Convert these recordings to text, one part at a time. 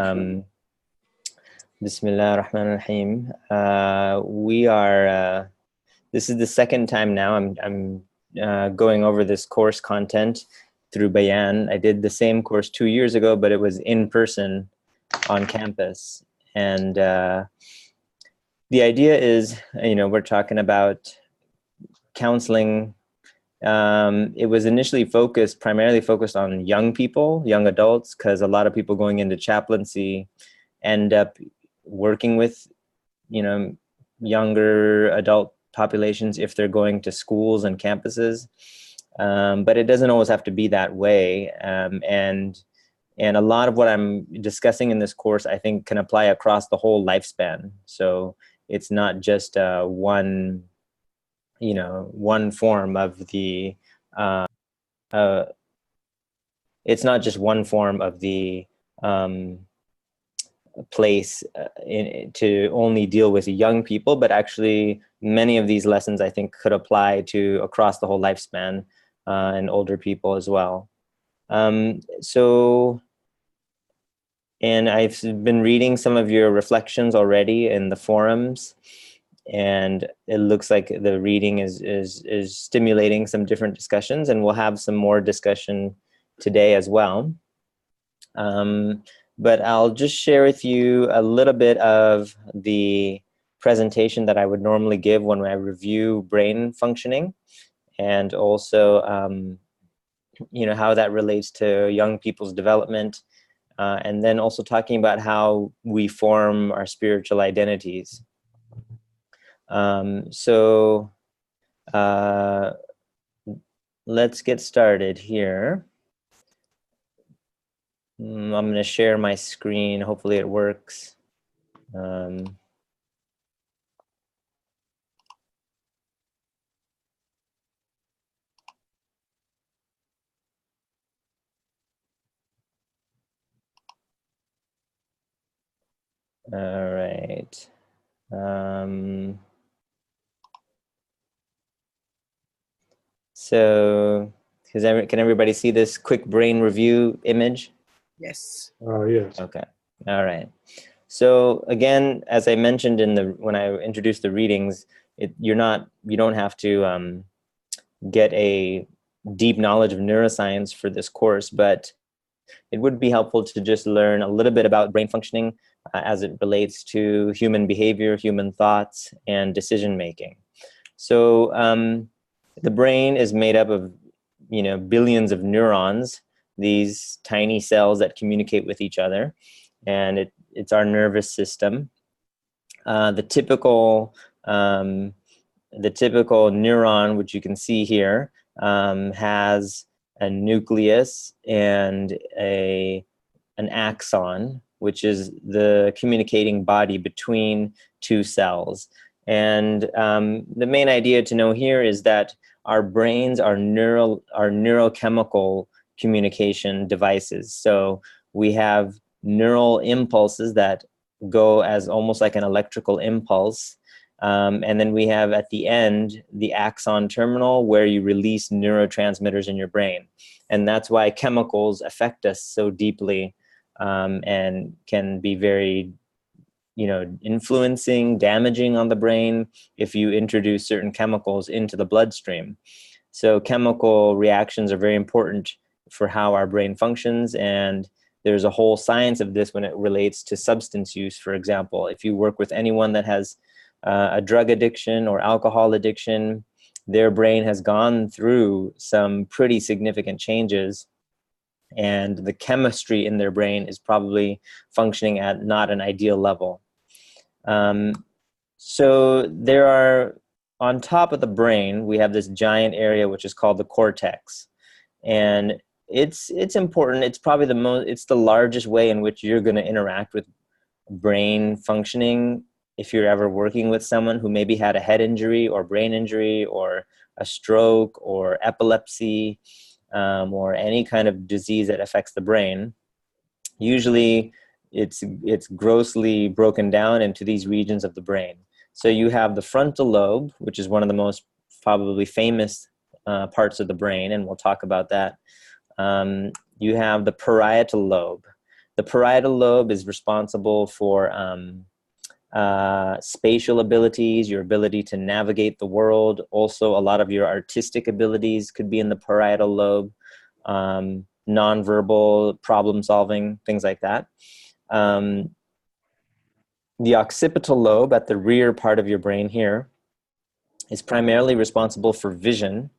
Um, Bismillah ar-Rahman ar-Rahim. This is the second time now I'm going over this course content through Bayan. I did the same course 2 years ago, but it was in person on campus. And the idea is, we're talking about counseling. It was initially primarily focused on young people, young adults, because a lot of people going into chaplaincy end up working with, younger adult populations if they're going to schools and campuses. But it doesn't always have to be that way. And a lot of what I'm discussing in this course, I think, can apply across the whole lifespan. So it's not just one form of the, it's not just one form of the place to only deal with young people, but actually many of these lessons I think could apply to across the whole lifespan and older people as well. And I've been reading some of your reflections already in the forums, and it looks like the reading is stimulating some different discussions, and we'll have some more discussion today as well. But I'll just share with you a little bit of the presentation that I would normally give when I review brain functioning, and also how that relates to young people's development, and then also talking about how we form our spiritual identities. Let's get started here. I'm going to share my screen. Hopefully it works. All right. So, can everybody see this quick brain review image? Yes. Yes. Okay. All right. So again, as I mentioned when I introduced the readings, you don't have to get a deep knowledge of neuroscience for this course, but it would be helpful to just learn a little bit about brain functioning as it relates to human behavior, human thoughts, and decision making. So the brain is made up of billions of neurons, these tiny cells that communicate with each other, and it's our nervous system. The typical neuron, which you can see here, has a nucleus and an axon, which is the communicating body between two cells. And the main idea to know here is that our brains are neurochemical communication devices. So we have neural impulses that go as almost like an electrical impulse. And then we have at the end, the axon terminal, where you release neurotransmitters in your brain. And that's why chemicals affect us so deeply and can be very influencing, damaging on the brain if you introduce certain chemicals into the bloodstream. So chemical reactions are very important for how our brain functions, and there's a whole science of this when it relates to substance use. For example, if you work with anyone that has a drug addiction or alcohol addiction, their brain has gone through some pretty significant changes, and the chemistry in their brain is probably functioning at not an ideal level. So there are, on top of the brain, we have this giant area which is called the cortex, and it's important. It's probably it's the largest way in which you're going to interact with brain functioning if you're ever working with someone who maybe had a head injury or brain injury or a stroke or epilepsy or any kind of disease that affects the brain. Usually it's grossly broken down into these regions of the brain. So you have the frontal lobe, which is one of the most probably famous parts of the brain, and we'll talk about that. You have the parietal lobe. The parietal lobe is responsible for spatial abilities, your ability to navigate the world. Also, a lot of your artistic abilities could be in the parietal lobe, nonverbal problem solving, things like that. The occipital lobe at the rear part of your brain here is primarily responsible for vision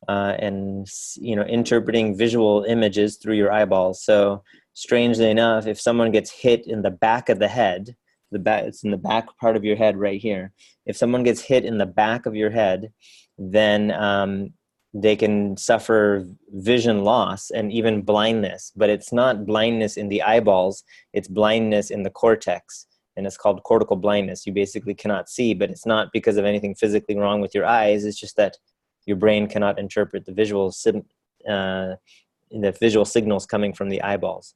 and interpreting visual images through your eyeballs. So strangely enough, if someone gets hit in the back of the head, it's in the back part of your head right here. If someone gets hit in the back of your head, then they can suffer vision loss and even blindness. But it's not blindness in the eyeballs, it's blindness in the cortex. And it's called cortical blindness. You basically cannot see, but it's not because of anything physically wrong with your eyes. It's just that your brain cannot interpret the visual signals coming from the eyeballs.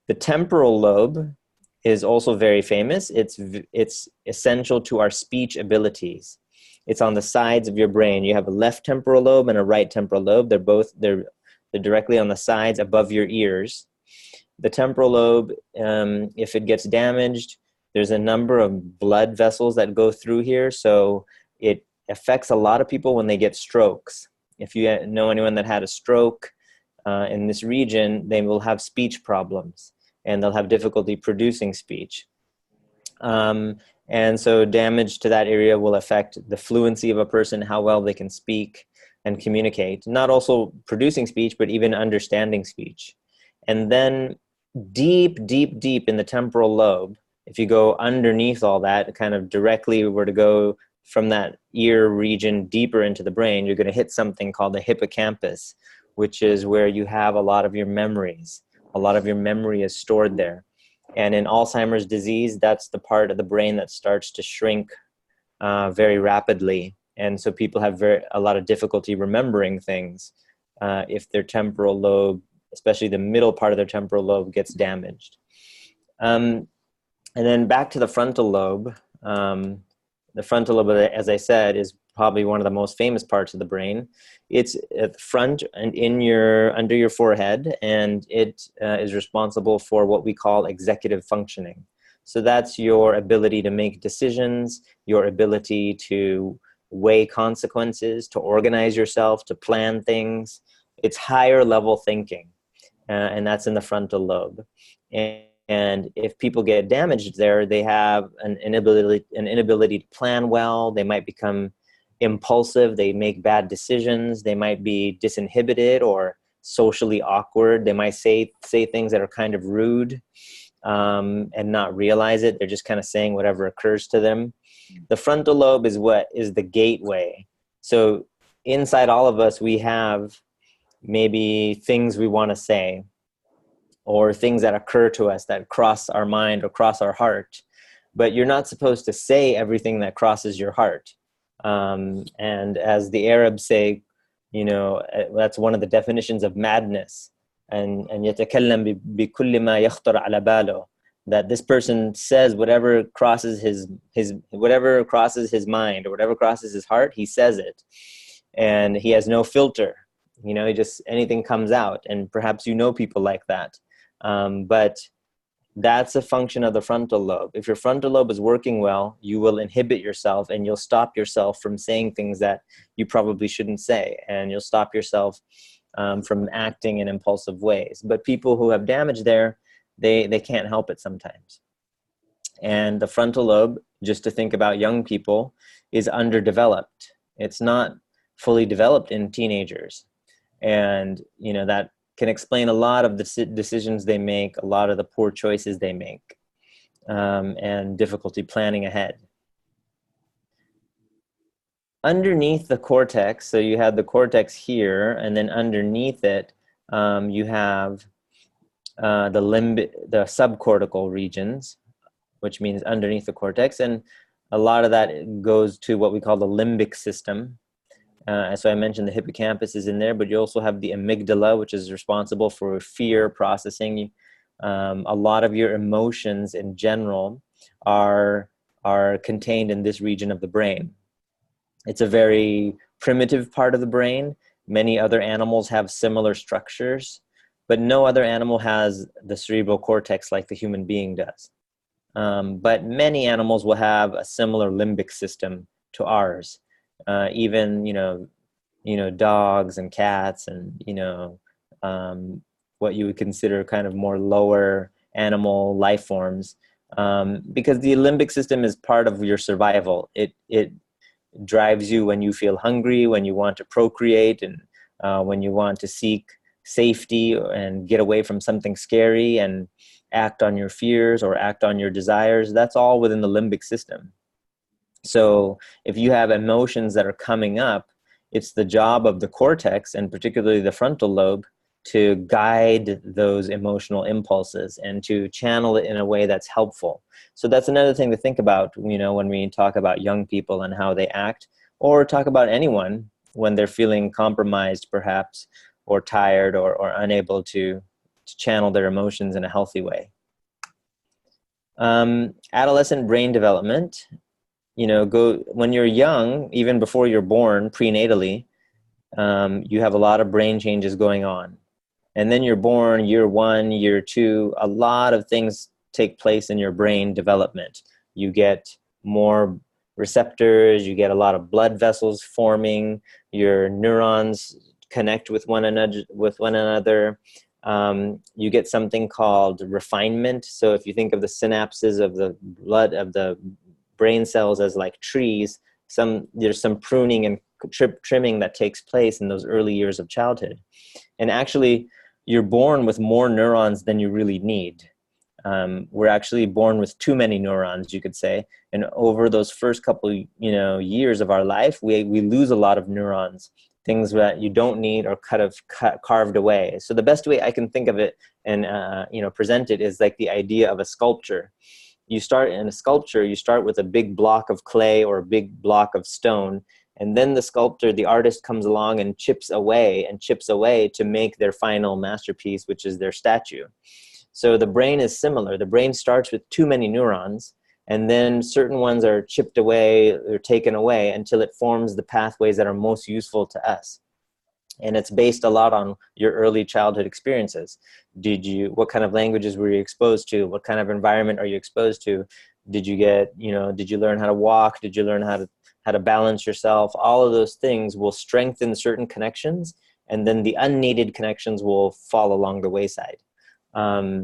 The temporal lobe is also very famous. It's essential to our speech abilities. It's on the sides of your brain. You have a left temporal lobe and a right temporal lobe. They're directly on the sides above your ears. The temporal lobe, if it gets damaged, there's a number of blood vessels that go through here, so it affects a lot of people when they get strokes. If you know anyone that had a stroke in this region, they will have speech problems, and they'll have difficulty producing speech. And so damage to that area will affect the fluency of a person, how well they can speak and communicate. Not also producing speech, but even understanding speech. And then deep, deep, deep in the temporal lobe, if you go underneath all that, kind of directly were to go from that ear region deeper into the brain, you're going to hit something called the hippocampus, which is where you have a lot of your memories. A lot of your memory is stored there. And in Alzheimer's disease, that's the part of the brain that starts to shrink very rapidly. And so people have a lot of difficulty remembering things if their temporal lobe, especially the middle part of their temporal lobe, gets damaged. And then back to the frontal lobe. The frontal lobe, as I said, is probably one of the most famous parts of the brain. It's at the front and under your forehead, and it is responsible for what we call executive functioning. So that's your ability to make decisions, your ability to weigh consequences, to organize yourself, to plan things. It's higher level thinking, and that's in the frontal lobe. And if people get damaged there, they have an inability to plan well. They might become impulsive. They make bad decisions. They might be disinhibited or socially awkward. They might say things that are kind of rude and not realize it. They're just kind of saying whatever occurs to them. The frontal lobe is what is the gateway. So inside all of us, we have maybe things we want to say, or things that occur to us that cross our mind or cross our heart. But you're not supposed to say everything that crosses your heart. And as the Arabs say, that's one of the definitions of madness. And يتكلم بكل ما يخطر على باله, that this person says whatever crosses his mind or whatever crosses his heart, he says it. And he has no filter. He just, anything comes out. And perhaps people like that. But that's a function of the frontal lobe. If your frontal lobe is working well, you will inhibit yourself and you'll stop yourself from saying things that you probably shouldn't say. And you'll stop yourself from acting in impulsive ways. But people who have damage there, they can't help it sometimes. And the frontal lobe, just to think about young people, is underdeveloped. It's not fully developed in teenagers. And, that can explain a lot of the decisions they make, a lot of the poor choices they make, and difficulty planning ahead. Underneath the cortex, so you have the cortex here, and then underneath it, you have the subcortical regions, which means underneath the cortex, and a lot of that goes to what we call the limbic system. So I mentioned the hippocampus is in there, but you also have the amygdala, which is responsible for fear processing. A lot of your emotions in general are contained in this region of the brain. It's a very primitive part of the brain. Many other animals have similar structures. but no other animal has the cerebral cortex like the human being does. But many animals will have a similar limbic system to ours. Even, dogs and cats and, what you would consider kind of more lower animal life forms, because the limbic system is part of your survival. It drives you when you feel hungry, when you want to procreate, and when you want to seek safety and get away from something scary and act on your fears or act on your desires. That's all within the limbic system. So if you have emotions that are coming up, it's the job of the cortex, and particularly the frontal lobe, to guide those emotional impulses and to channel it in a way that's helpful. So that's another thing to think about, when we talk about young people and how they act, or talk about anyone when they're feeling compromised perhaps, or tired, or unable to channel their emotions in a healthy way. Adolescent brain development, when you're young, even before you're born, prenatally, you have a lot of brain changes going on. And then you're born, year 1, year 2, a lot of things take place in your brain development. You get more receptors, you get a lot of blood vessels forming, your neurons connect with one another. You get something called refinement. So if you think of the synapses of the brain cells as like trees, there's some pruning and trimming that takes place in those early years of childhood. And actually, you're born with more neurons than you really need. We're actually born with too many neurons, you could say. And over those first couple, years of our life, we lose a lot of neurons, things that you don't need or carved away. So the best way I can think of it and present it is like the idea of a sculpture. You start in a sculpture, you start with a big block of clay or a big block of stone, and then the sculptor, the artist, comes along and chips away to make their final masterpiece, which is their statue. So the brain is similar. The brain starts with too many neurons, and then certain ones are chipped away or taken away until it forms the pathways that are most useful to us. And it's based a lot on your early childhood experiences. What kind of languages were you exposed to? What kind of environment are you exposed to? Did you learn how to walk? Did you learn how to balance yourself? All of those things will strengthen certain connections, and then the unneeded connections will fall along the wayside. That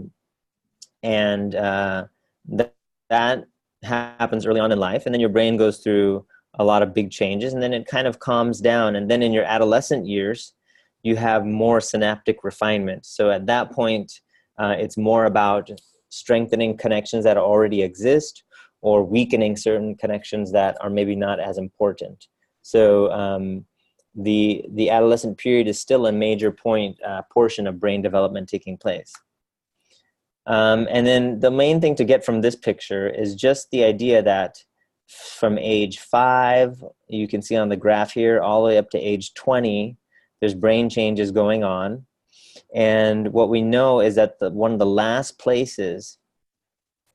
happens early on in life, and then your brain goes through a lot of big changes, and then it kind of calms down. And then in your adolescent years, you have more synaptic refinement. So at that point, it's more about strengthening connections that already exist, or weakening certain connections that are maybe not as important. So the adolescent period is still a major portion of brain development taking place. And then the main thing to get from this picture is just the idea that from age 5, you can see on the graph here, all the way up to age 20, there's brain changes going on. And what we know is that one of the last places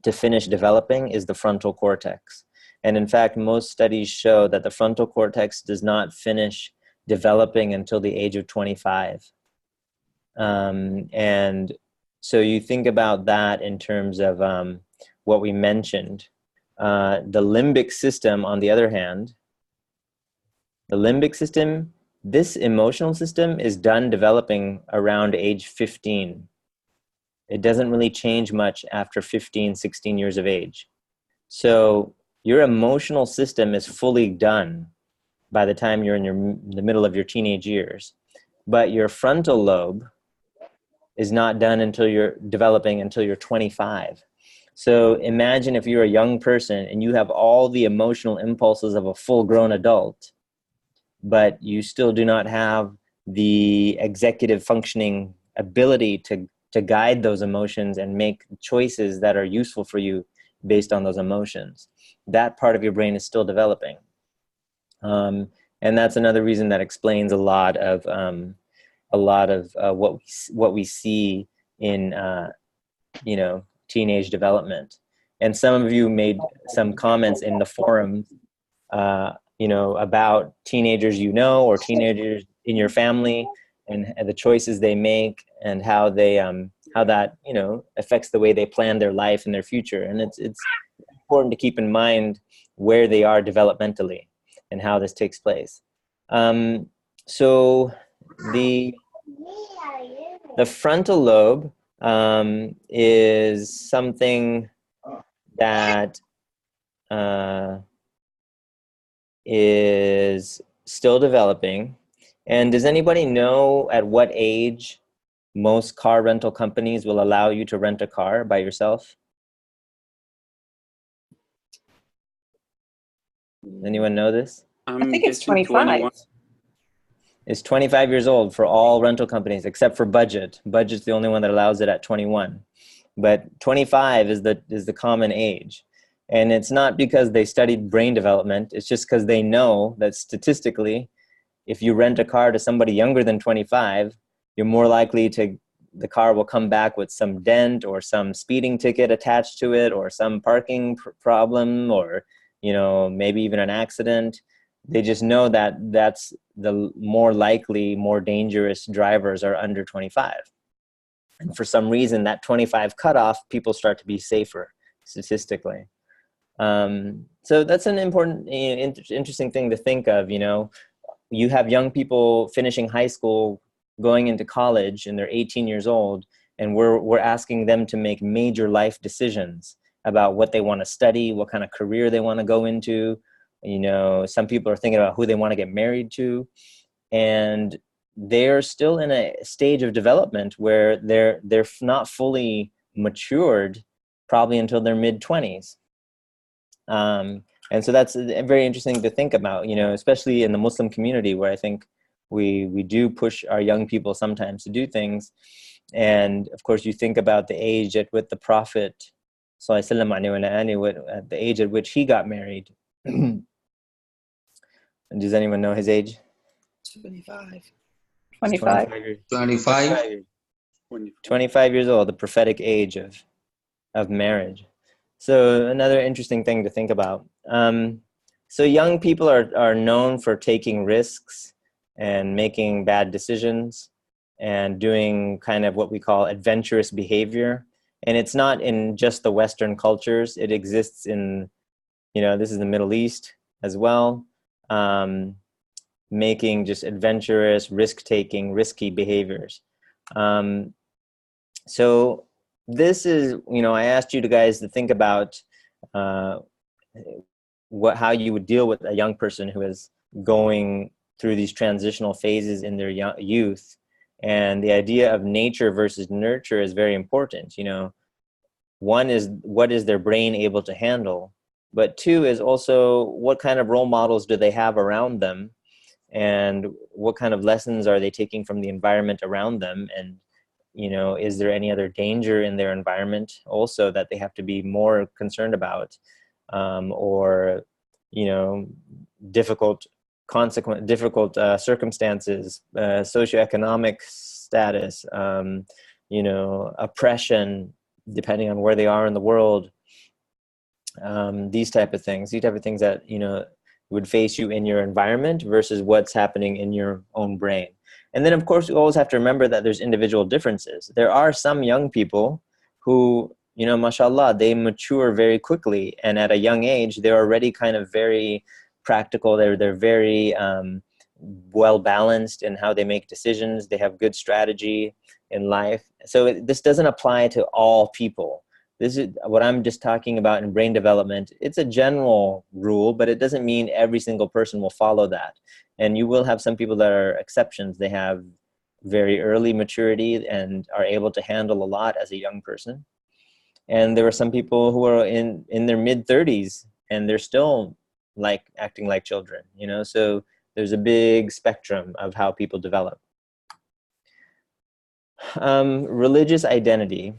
to finish developing is the frontal cortex. And in fact, most studies show that the frontal cortex does not finish developing until the age of 25. And so you think about that in terms of what we mentioned. The limbic system, on the other hand, the limbic system, this emotional system is done developing around age 15. It doesn't really change much after 15, 16 years of age. So your emotional system is fully done by the time you're in the middle of your teenage years. But your frontal lobe is not done until you're developing until you're 25. So imagine if you're a young person and you have all the emotional impulses of a full-grown adult, but you still do not have the executive functioning ability to guide those emotions and make choices that are useful for you based on those emotions. That part of your brain is still developing. And that's another reason that explains a lot of what we see in teenage development. And some of you made some comments in the forum about teenagers or teenagers in your family. and the choices they make, and how they how that, you know, affects the way they plan their life and their future. And it's important to keep in mind where they are developmentally and how this takes place. So the frontal lobe is something that is still developing. And does anybody know at what age most car rental companies will allow you to rent a car by yourself? Anyone know this? I think it's 25. It's 25 years old for all rental companies except for Budget. Budget's the only one that allows it at 21. But 25 is the common age. And it's not because they studied brain development. It's just because they know that statistically, if you rent a car to somebody younger than 25, you're more likely the car will come back with some dent or some speeding ticket attached to it, or some parking problem, or, you know, maybe even an accident. They just know that that's the more likely, more dangerous drivers are under 25. And for some reason, that 25 cutoff, people start to be safer statistically. So that's an important, interesting thing to think of. You know, you have young people finishing high school, going into college, and they're 18 years old, and we're asking them to make major life decisions about what they want to study, what kind of career they want to go into. You know, some people are thinking about who they want to get married to, and they're still in a stage of development where they're not fully matured, probably until their mid-20s. And so that's very interesting to think about, you know, especially in the Muslim community, where I think we do push our young people sometimes to do things. And of course, you think about the age at which the Prophet, at the age at which he got married. Does anyone know his age? 25. 25 years old, the prophetic age of marriage. So another interesting thing to think about. So young people are known for taking risks and making bad decisions and doing kind of what we call adventurous behavior. And it's not in just the Western cultures. It exists in, you know, this is the Middle East as well. Making just adventurous, risk-taking, risky behaviors. So this is, you know, I asked you guys to think about how you would deal with a young person who is going through these transitional phases in their youth. And the idea of nature versus nurture is very important. You know, one is, what is their brain able to handle? But two is also, what kind of role models do they have around them? And what kind of lessons are they taking from the environment around them? And, you know, is there any other danger in their environment also that they have to be more concerned about? Or, you know, difficult circumstances, socioeconomic status, you know, oppression, depending on where they are in the world. These type of things that, you know, would face you in your environment versus what's happening in your own brain. And then, of course, you always have to remember that there's individual differences. There are some young people who, you know, mashallah, they mature very quickly. And at a young age, they're already kind of very practical. They're very well-balanced in how they make decisions. They have good strategy in life. So this doesn't apply to all people. This is what I'm just talking about in brain development. It's a general rule, but it doesn't mean every single person will follow that. And you will have some people that are exceptions. They have very early maturity and are able to handle a lot as a young person. And there are some people who are in their mid-30s and they're still like acting like children, you know? So there's a big spectrum of how people develop. Religious identity.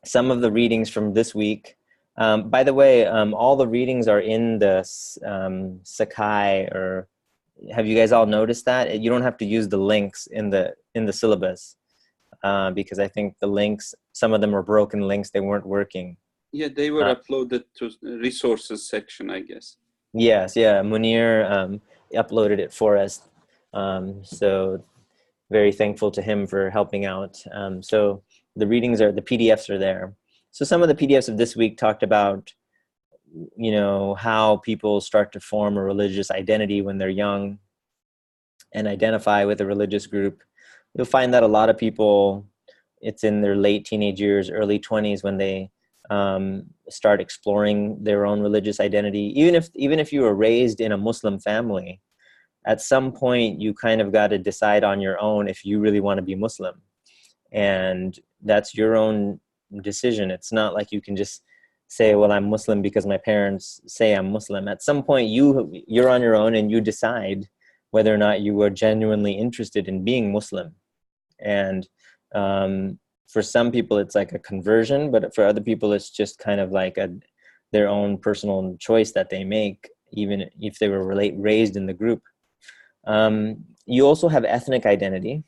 Some of the readings from this week. By the way, all the readings are in the Sakai, or have you guys all noticed that? You don't have to use the links in the syllabus because I think the links, some of them are broken links, they weren't working. Yeah, they were uploaded to resources section, I guess. Yes, yeah, Munir uploaded it for us. So very thankful to him for helping out. So the PDFs are there. So some of the PDFs of this week talked about, how people start to form a religious identity when they're young and identify with a religious group. You'll find that a lot of people, it's in their late teenage years, early 20s when they start exploring their own religious identity. Even if you were raised in a Muslim family, at some point you kind of got to decide on your own if you really want to be Muslim. And that's your own decision. It's not like you can just say, well, I'm Muslim because my parents say I'm Muslim. At some point you're on your own and you decide whether or not you are genuinely interested in being Muslim. And for some people it's like a conversion, but for other people it's just kind of like their own personal choice that they make, even if they were raised in the group. You also have ethnic identity,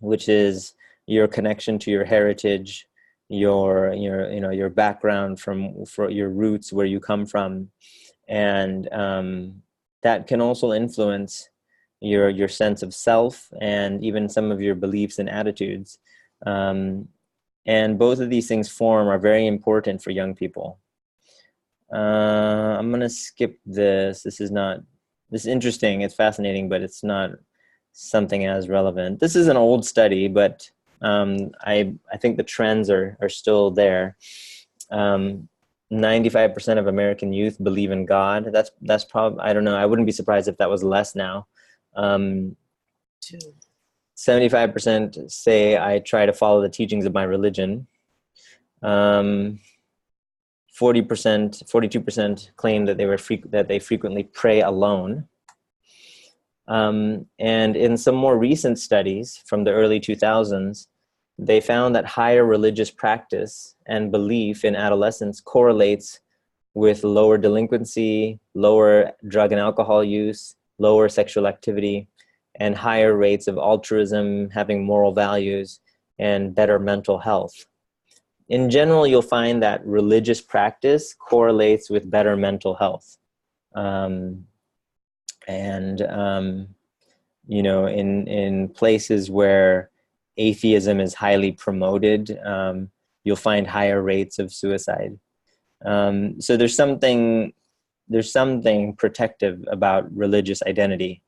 which is your connection to your heritage, your background, for your roots, where you come from, and that can also influence your sense of self and even some of your beliefs and attitudes. And both of these things are very important for young people. I'm gonna skip this. This is interesting. It's fascinating, but it's not something as relevant. This is an old study, but I think the trends are still there. 95% of American youth believe in God. That's probably, I don't know, I wouldn't be surprised if that was less now. 75% say I try to follow the teachings of my religion. 42% claim that they frequently pray alone. And in some more recent studies from the early 2000s, they found that higher religious practice and belief in adolescence correlates with lower delinquency, lower drug and alcohol use, lower sexual activity, and higher rates of altruism, having moral values, and better mental health. In general, you'll find that religious practice correlates with better mental health. In places where atheism is highly promoted, you'll find higher rates of suicide. So there's something protective about religious identity.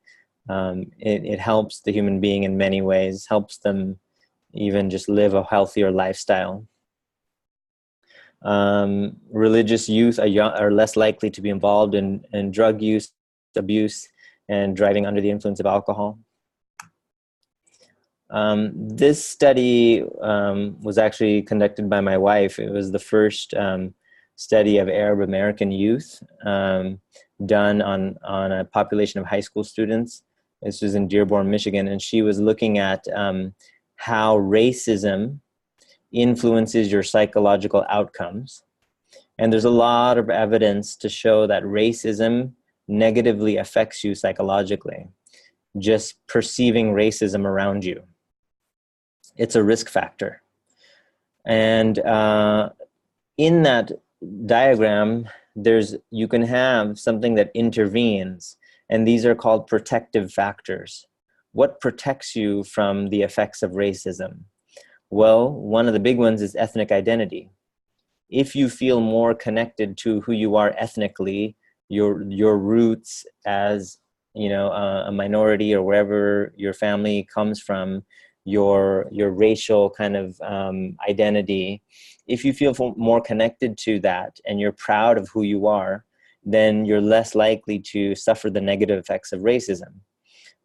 It helps the human being in many ways, helps them even just live a healthier lifestyle. Religious youth are less likely to be involved in drug use, abuse, and driving under the influence of alcohol. This study was actually conducted by my wife. It was the first study of Arab American youth done on a population of high school students. This was in Dearborn, Michigan, and she was looking at how racism influences your psychological outcomes. And there's a lot of evidence to show that racism negatively affects you psychologically. Just perceiving racism around you, it's a risk factor. And in that diagram, you can have something that intervenes, and these are called protective factors. What protects you from the effects of racism? Well, one of the big ones is ethnic identity. If you feel more connected to who you are ethnically, your roots as a minority, or wherever your family comes from, your racial kind of identity, if you feel more connected to that and you're proud of who you are, then you're less likely to suffer the negative effects of racism.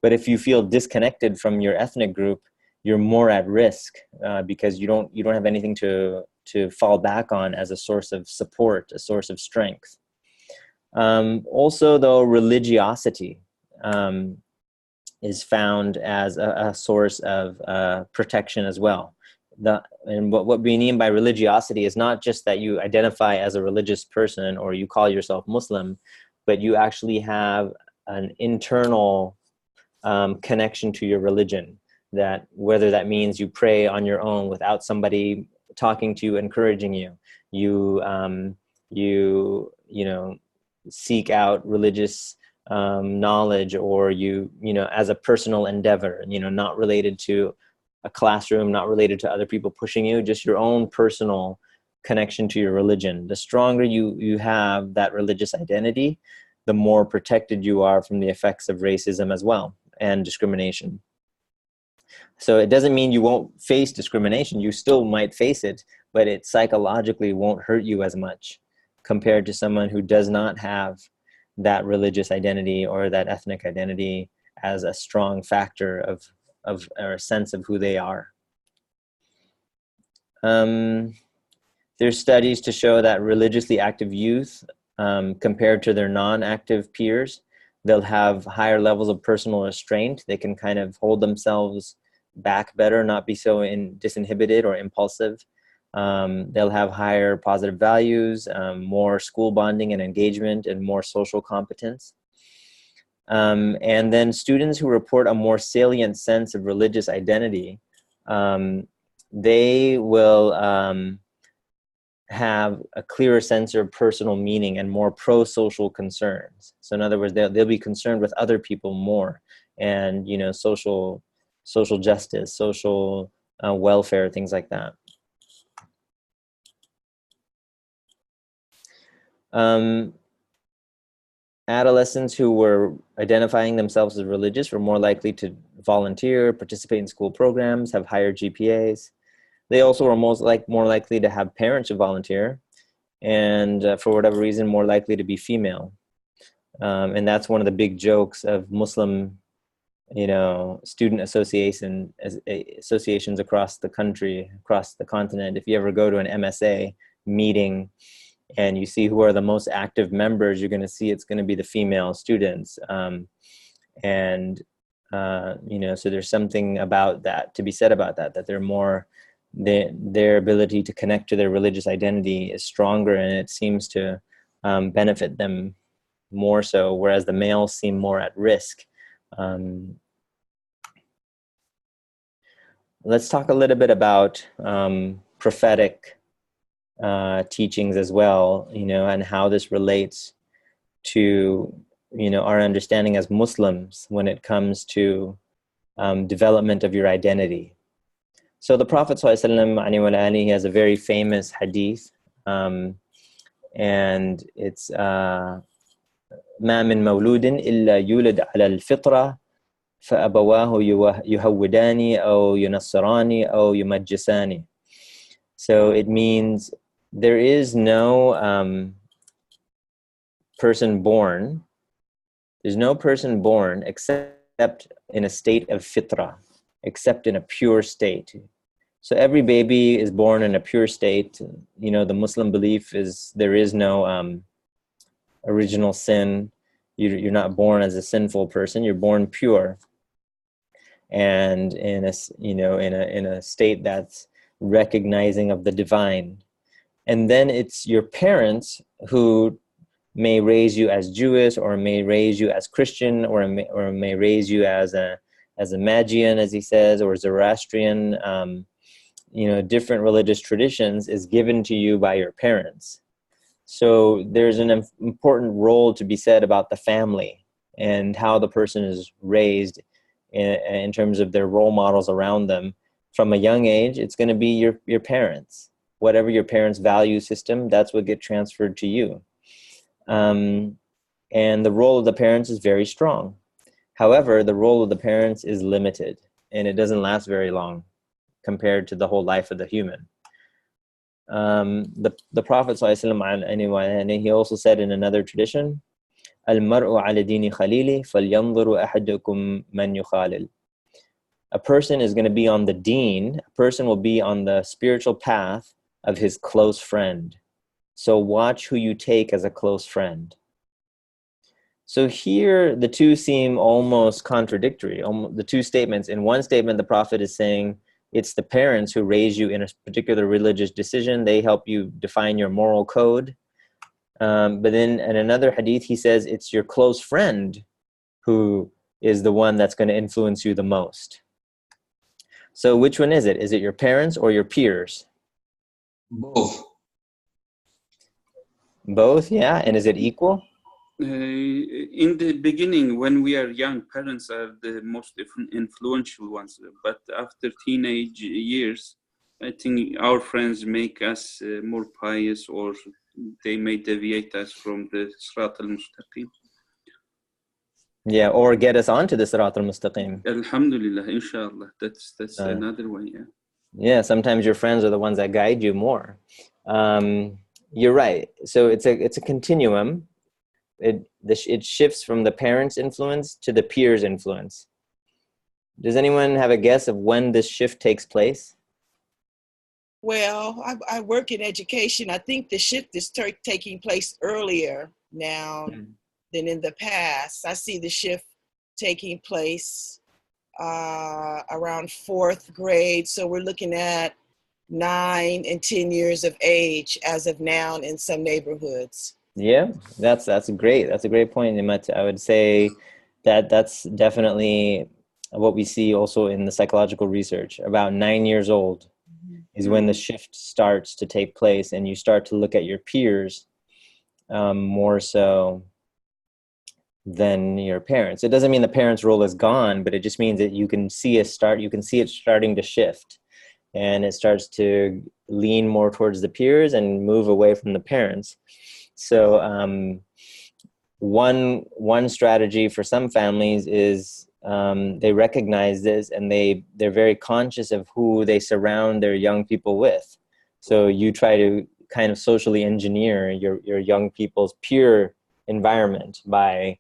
But if you feel disconnected from your ethnic group, you're more at risk because you don't have anything to fall back on as a source of support, a source of strength. Also, though, religiosity is found as a source of protection as well. And what we mean by religiosity is not just that you identify as a religious person or you call yourself Muslim, but you actually have an internal connection to your religion, that whether that means you pray on your own without somebody talking to you, encouraging you, you seek out religious knowledge, or you know, as a personal endeavor, you know, not related to a classroom, not related to other people pushing you, just your own personal connection to your religion. The stronger you have that religious identity, the more protected you are from the effects of racism as well, and discrimination. So it doesn't mean you won't face discrimination. You still might face it, but it psychologically won't hurt you as much compared to someone who does not have that religious identity or that ethnic identity as a strong factor of or a sense of who they are. There's studies to show that religiously active youth, compared to their non-active peers, they'll have higher levels of personal restraint. They can kind of hold themselves back better, not be so disinhibited or impulsive. They'll have higher positive values, more school bonding and engagement, and more social competence. And then students who report a more salient sense of religious identity, they will have a clearer sense of personal meaning and more pro-social concerns. So in other words, they'll be concerned with other people more, and, you know, social justice, social welfare, things like that. Adolescents who were identifying themselves as religious were more likely to volunteer, participate in school programs, have higher GPAs. They also were more likely to have parents who volunteer, and for whatever reason, more likely to be female. And that's one of the big jokes of Muslim, you know, student associations across the country, across the continent. If you ever go to an MSA meeting and you see who are the most active members, you're going to see it's going to be the female students. You know, so there's something about that to be said about that they're more, their ability to connect to their religious identity is stronger, and it seems to benefit them more so, whereas the males seem more at risk. Let's talk a little bit about prophetic teachings as well, you know, and how this relates to, you know, our understanding as Muslims when it comes to development of your identity. So the Prophet ﷺ, he has a very famous hadith, and it's مَا مِن مَوْلُودٍ إِلَّا يُولَدْ عَلَى الْفِطْرَةِ فَأَبَوَاهُ يُهَوِّدَانِ أَوْ يُنَصِّرَانِ أَوْ يُمَجِّسَانِ. So it means there is no person born, there's no person born except in a state of fitrah, except in a pure state. So every baby is born in a pure state. You know, the Muslim belief is there is no original sin. You're not born as a sinful person. You're born pure, and in a, you know, in a state that's recognizing of the divine. And then it's your parents who may raise you as Jewish, or may raise you as Christian, or may raise you as a Magian, as he says, or Zoroastrian. You know, different religious traditions is given to you by your parents. So there's an important role to be said about the family and how the person is raised in terms of their role models around them. From a young age, it's going to be your parents. Whatever your parents' value system, that's what gets transferred to you. And the role of the parents is very strong. However, the role of the parents is limited, and it doesn't last very long compared to the whole life of the human. The Prophet ﷺ, he also said in another tradition, "Al-mar'u ala dini khalili, falyanzuru ahadukum man yukhalil." A person is going to be on the deen, a person will be on the spiritual path of his close friend. So watch who you take as a close friend. So here the two seem almost contradictory, the two statements. In one statement, the Prophet is saying it's the parents who raise you in a particular religious decision. They help you define your moral code. But then in another hadith, he says it's your close friend who is the one that's going to influence you the most. So which one is it? Is it your parents or your peers? Both. Both, yeah. And is it equal? In the beginning, when we are young, parents are the most influential ones. But after teenage years, I think our friends make us more pious, or they may deviate us from the Sirat al-Mustaqim. Yeah, or get us onto the Sirat al-Mustaqim. Alhamdulillah, inshallah. That's another way, yeah. Yeah, sometimes your friends are the ones that guide you more. You're right. So it's a continuum. It shifts from the parents' influence to the peers' influence. Does anyone have a guess of when this shift takes place? Well, I work in education. I think the shift is taking place earlier now than in the past. I see the shift taking place around fourth grade. So we're looking at 9 and 10 years of age as of now in some neighborhoods. Yeah, that's great. That's a great point, Nimet. I would say that that's definitely what we see also in the psychological research. About 9 years old is when the shift starts to take place, and you start to look at your peers more so than your parents. It doesn't mean the parents' role is gone, but it just means that you can see it starting to shift, and it starts to lean more towards the peers and move away from the parents. So one strategy for some families is they recognize this, and they're very conscious of who they surround their young people with. So you try to kind of socially engineer your young people's peer environment by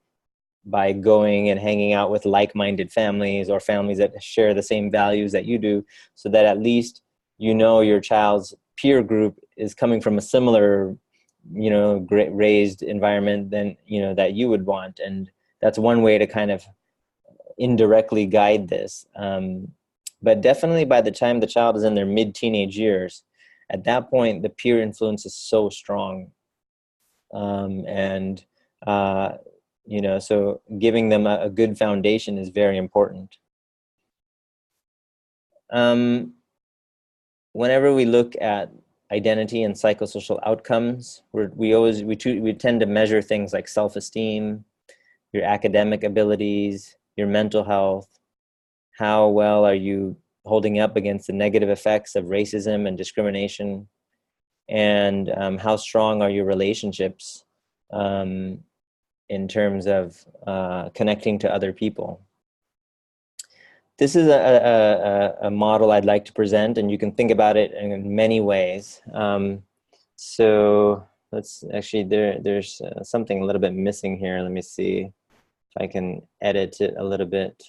going and hanging out with like-minded families, or families that share the same values that you do, so that at least your child's peer group is coming from a similar raised environment than that you would want. And that's one way to kind of indirectly guide this. But definitely by the time the child is in their mid-teenage years, at that point the peer influence is so strong, so giving them a good foundation is very important. Whenever we look at identity and psychosocial outcomes, we tend to measure things like self-esteem, your academic abilities, your mental health, how well are you holding up against the negative effects of racism and discrimination, and how strong are your relationships in terms of connecting to other people. This is a model I'd like to present, and you can think about it in many ways. So let's actually, there's something a little bit missing here. Let me see if I can edit it a little bit.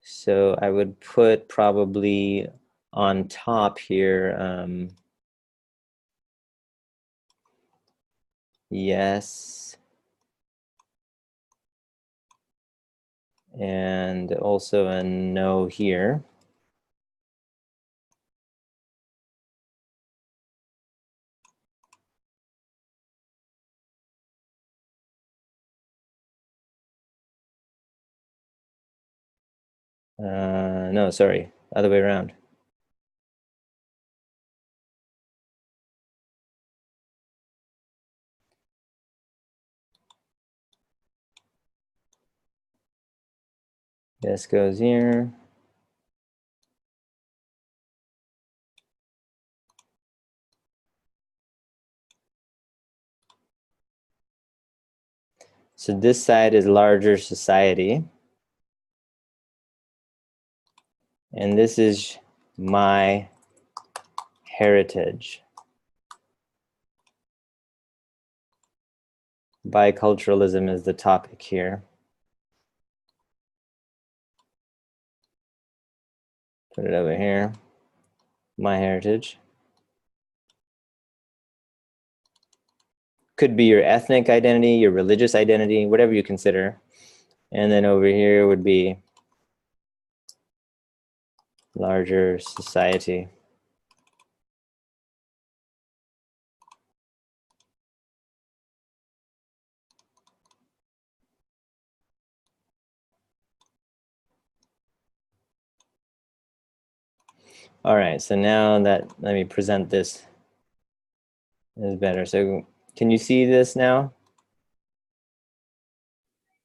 So I would put probably on top here, yes. And also a no here. No, sorry, other way around. This goes here. So this side is larger society. And this is my heritage. Biculturalism is the topic here. Put it over here. My heritage. Could be your ethnic identity, your religious identity, whatever you consider. And then over here would be larger society. All right, so now that, let me present this is better. So Can you see this now?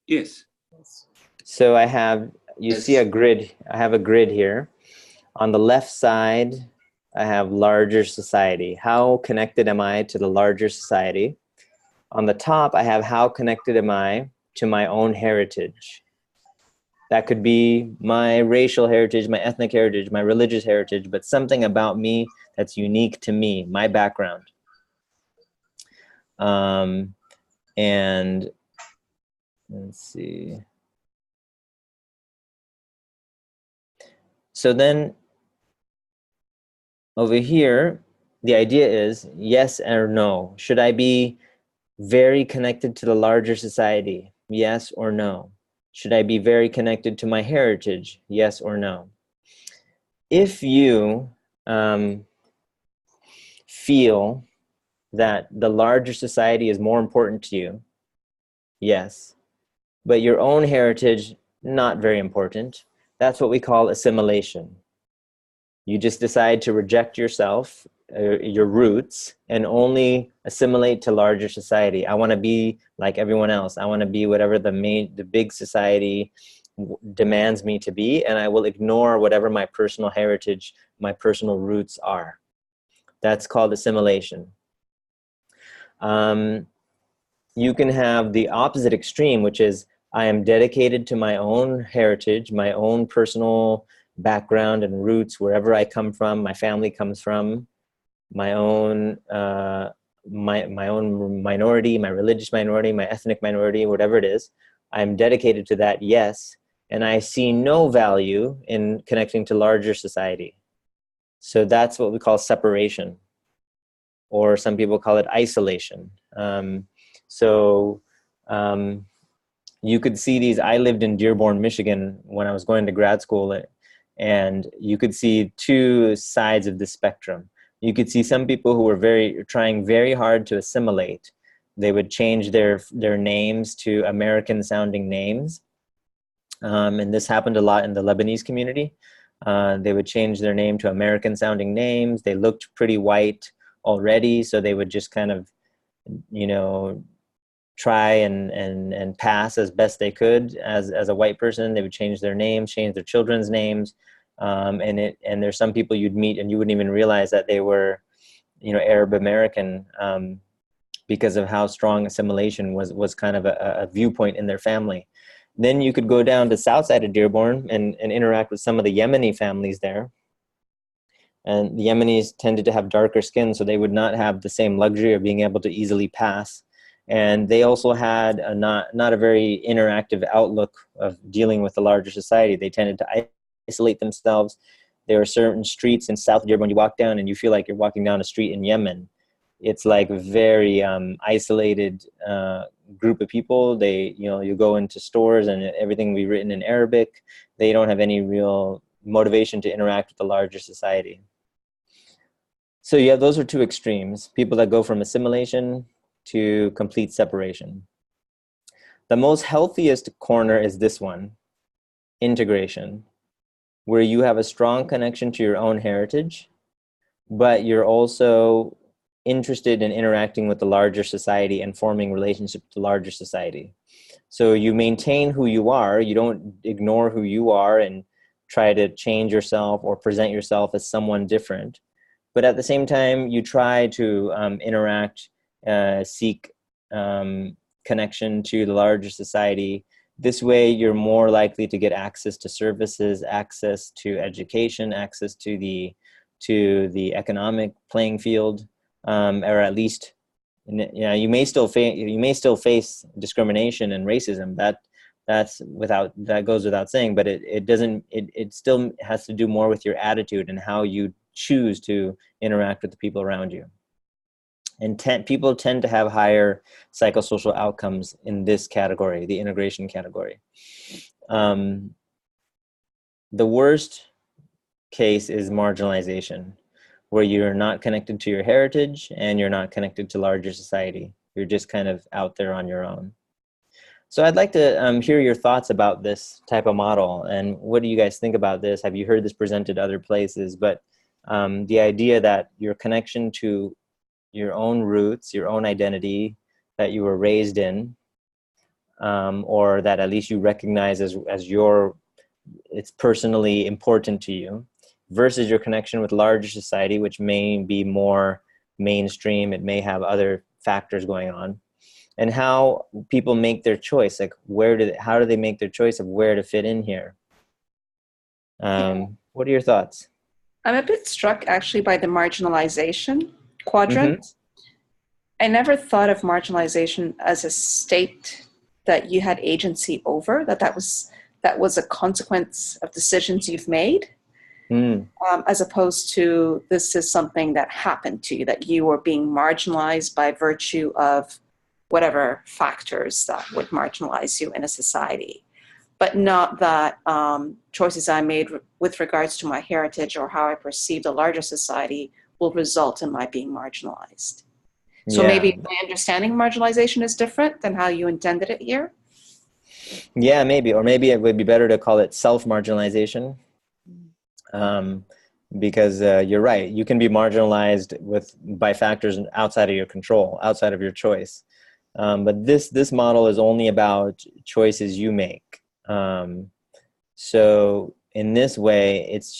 Yes. So I have, you see a grid, I have a grid here. On the left side, I have larger society. How connected am I to the larger society? On the top, I have how connected am I to my own heritage. That could be my racial heritage, my ethnic heritage, my religious heritage, but something about me that's unique to me, my background. And let's see. So then over here, the idea is yes or no. Should I be very connected to the larger society? Yes or no? Should I be very connected to my heritage? Yes or no? If you feel that the larger society is more important to you, yes, but your own heritage, not very important, that's what we call assimilation. You just decide to reject yourself, your roots, and only assimilate to larger society. I want to be like everyone else. I want to be whatever the big society demands me to be, and I will ignore whatever my personal heritage, my personal roots are. That's called assimilation. You can have the opposite extreme, which is I am dedicated to my own heritage, my own personal background and roots, wherever I come from, my family comes from, my own my own minority, my religious minority, my ethnic minority, whatever it is. I'm dedicated to that, yes, and I see no value in connecting to larger society. So that's what we call separation, or some people call it isolation. You could see these. I lived in Dearborn, Michigan when I was going to grad school, and you could see two sides of the spectrum. You could see some people who were trying very hard to assimilate. They would change their names to American sounding names. And this happened a lot in the Lebanese community. They would change their name to American sounding names. They looked pretty white already, so they would just kind of, you know, try and pass as best they could as a white person. They would change their names, change their children's names, and there's some people you'd meet and you wouldn't even realize that they were, you know, Arab American, because of how strong assimilation was kind of a viewpoint in their family. Then you could go down to the south side of Dearborn and interact with some of the Yemeni families there. And the Yemenis tended to have darker skin, so they would not have the same luxury of being able to easily pass. And they also had not a very interactive outlook of dealing with the larger society. They tended to isolate themselves. There are certain streets in South Dearborn you walk down and you feel like you're walking down a street in Yemen. It's like a very isolated group of people. They, you know, you go into stores and everything will be written in Arabic. They don't have any real motivation to interact with the larger society. So yeah, those are two extremes. People that go from assimilation to complete separation. The most healthiest corner is this one, integration, where you have a strong connection to your own heritage, but you're also interested in interacting with the larger society and forming relationships with the larger society. So you maintain who you are, you don't ignore who you are and try to change yourself or present yourself as someone different. But at the same time, you try to interact, seek connection to the larger society. This way, you're more likely to get access to services, access to education, access to the economic playing field, or at least, you know, you may still face discrimination and racism. That goes without saying. But it still has to do more with your attitude and how you choose to interact with the people around you. And people tend to have higher psychosocial outcomes in this category, the integration category. The worst case is marginalization, where you're not connected to your heritage and you're not connected to larger society. You're just kind of out there on your own. So I'd like to hear your thoughts about this type of model, and what do you guys think about this? Have you heard this presented other places? But the idea that your connection to your own roots, your own identity that you were raised in, or that at least you recognize as your, it's personally important to you, versus your connection with larger society, which may be more mainstream. It may have other factors going on, and how people make their choice. Like how do they make their choice of where to fit in here? What are your thoughts? I'm a bit struck actually by the marginalization quadrant. I never thought of marginalization as a state that you had agency over, that was a consequence of decisions you've made, as opposed to this is something that happened to you, that you were being marginalized by virtue of whatever factors that would marginalize you in a society. But not that choices I made with regards to my heritage or how I perceive the larger society will result in my being marginalized. So maybe my understanding of marginalization is different than how you intended it here? Yeah, maybe. Or maybe it would be better to call it self-marginalization. Because you're right. You can be marginalized by factors outside of your control, outside of your choice. But this model is only about choices you make. So in this way, it's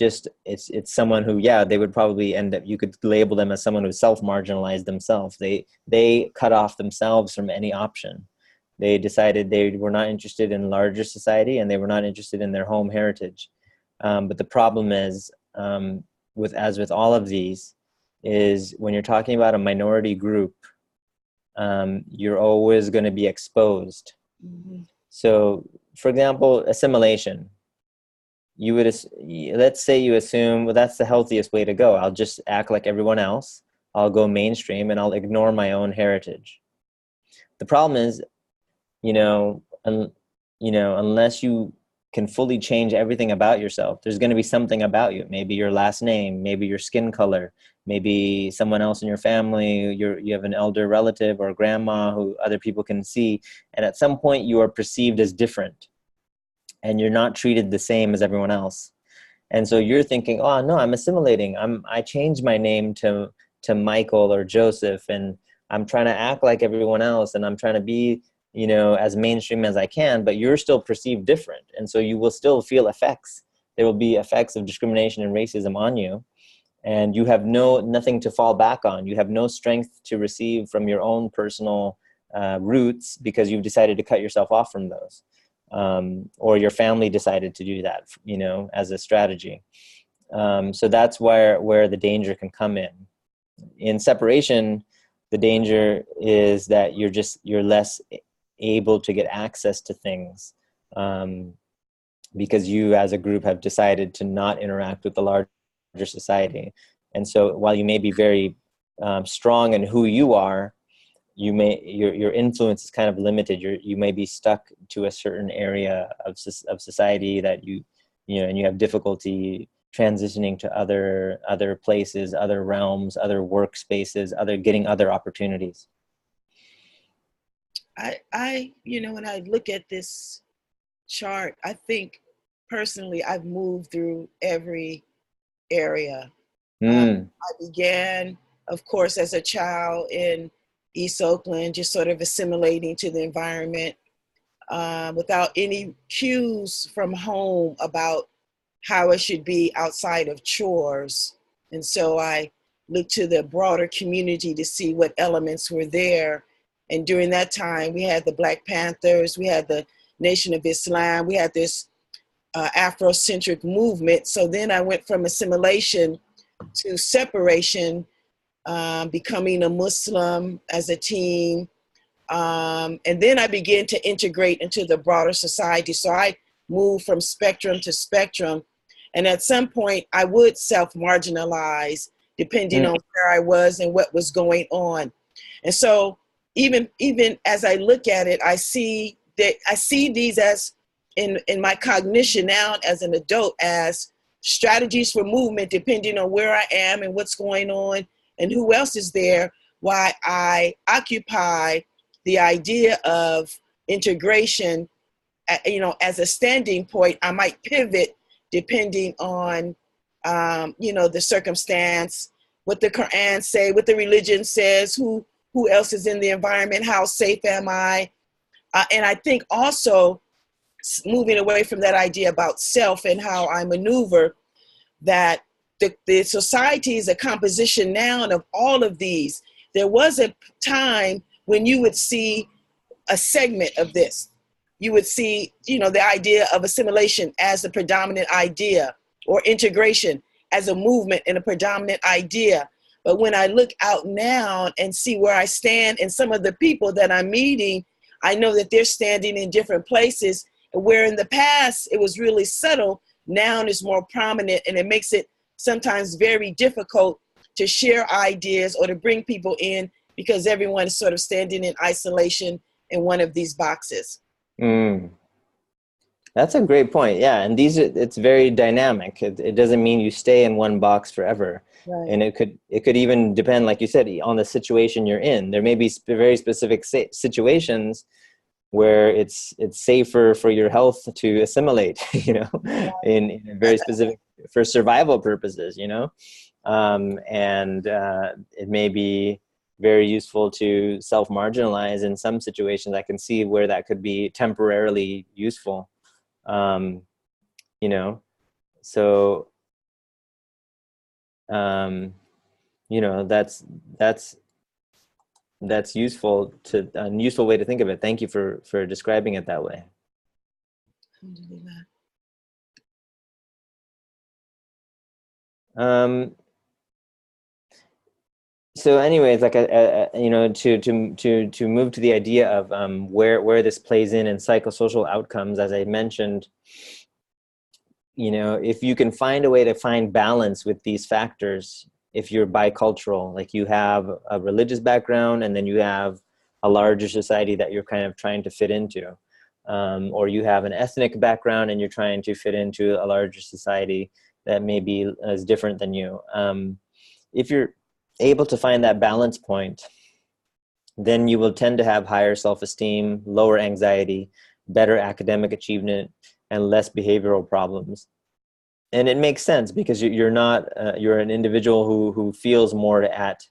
someone who, they would probably end up, you could label them as someone who self-marginalized themselves. They cut off themselves from any option. They decided they were not interested in larger society, and they were not interested in their home heritage. But the problem is, with all of these, is when you're talking about a minority group, you're always going to be exposed. So, for example, assimilation. Let's say you assume, well, that's the healthiest way to go. I'll just act like everyone else. I'll go mainstream and I'll ignore my own heritage. The problem is, unless you can fully change everything about yourself, there's going to be something about you. Maybe your last name, maybe your skin color, maybe someone else in your family, you have an elder relative or grandma who other people can see. And at some point you are perceived as different, and you're not treated the same as everyone else. And so you're thinking, oh no, I'm assimilating. I changed my name to Michael or Joseph, and I'm trying to act like everyone else, and I'm trying to be, as mainstream as I can, but you're still perceived different. And so you will still feel effects. There will be effects of discrimination and racism on you, and you have nothing to fall back on. You have no strength to receive from your own personal roots, because you've decided to cut yourself off from those. Or your family decided to do that, as a strategy. So that's where the danger can come in. In separation, the danger is that you're less able to get access to things, because you as a group have decided to not interact with the larger society. And so while you may be very strong in who you are, your influence is kind of limited. You may be stuck to a certain area of society that and you have difficulty transitioning to other places, other realms, other workspaces, getting other opportunities. When I look at this chart, I think personally I've moved through every area. I began, of course, as a child in East Oakland, just sort of assimilating to the environment without any cues from home about how it should be outside of chores. And so I looked to the broader community to see what elements were there. And during that time, we had the Black Panthers, we had the Nation of Islam, we had this Afrocentric movement. So then I went from assimilation to separation, becoming a Muslim as a teen. And then I began to integrate into the broader society. So I moved from spectrum to spectrum. And at some point I would self-marginalize depending on where I was and what was going on. And so even as I look at it, I see these as in my cognition now as an adult as strategies for movement, depending on where I am and what's going on and who else is there, why I occupy the idea of integration, as a standing point. I might pivot depending on, the circumstance, what the Quran say, what the religion says, who else is in the environment, how safe am I? And I think also moving away from that idea about self and how I maneuver, that the society is a composition now of all of these. There was a time when you would see a segment of this. You would see, the idea of assimilation as the predominant idea, or integration as a movement and a predominant idea. But when I look out now and see where I stand and some of the people that I'm meeting, I know that they're standing in different places, where in the past it was really subtle. Now it's more prominent, and it makes it sometimes very difficult to share ideas or to bring people in, because everyone is sort of standing in isolation in one of these boxes. That's a great point. Yeah, and it's very dynamic. It doesn't mean you stay in one box forever. Right. And it could even depend, like you said, on the situation you're in. There may be very specific situations where it's safer for your health to assimilate, in very specific, for survival purposes, and it may be very useful to self-marginalize in some situations. I can see where that could be temporarily useful, so that's useful, to a useful way to think of it. Thank you for describing it that way. So anyways, like, to move to the idea of where this plays in psychosocial outcomes, as I mentioned, if you can find a way to find balance with these factors, if you're bicultural, like you have a religious background and then you have a larger society that you're kind of trying to fit into, or you have an ethnic background and you're trying to fit into a larger society that maybe is different than you. If you're able to find that balance point, then you will tend to have higher self-esteem, lower anxiety, better academic achievement, and less behavioral problems. And it makes sense, because you're an individual who feels more at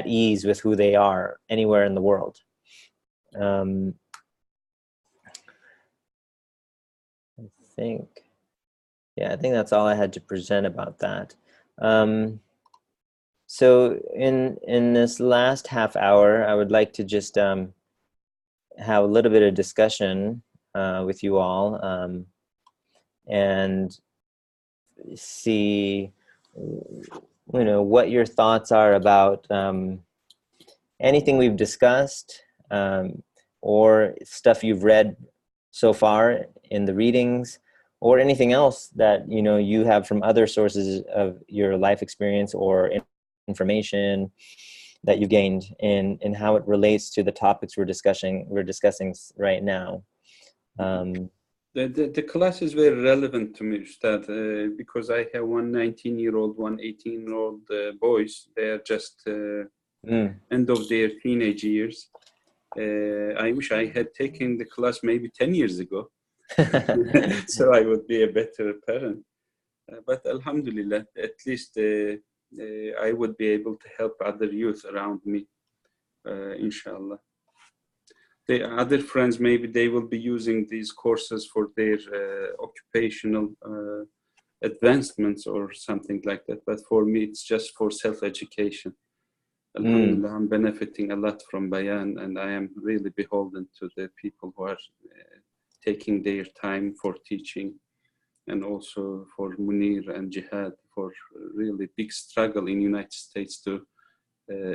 ease with who they are anywhere in the world. I think that's all I had to present about that. So in this last half hour, I would like to just have a little bit of discussion with you all, and see what your thoughts are about anything we've discussed, or stuff you've read so far in the readings, or anything else that you have from other sources of your life experience or information that you gained, and how it relates to the topics we're discussing right now. The class is very relevant to me, Ustad, because I have one 19-year-old, one 18-year-old boys. They are just end of their teenage years. I wish I had taken the class maybe 10 years ago, so I would be a better parent. But Alhamdulillah, at least I would be able to help other youth around me, inshallah. The other friends, maybe they will be using these courses for their occupational advancements or something like that. But for me, it's just for self-education. Alhamdulillah, I'm benefiting a lot from Bayan, and I am really beholden to the people who are taking their time for teaching, and also for Munir and Jihad for really big struggle in United States to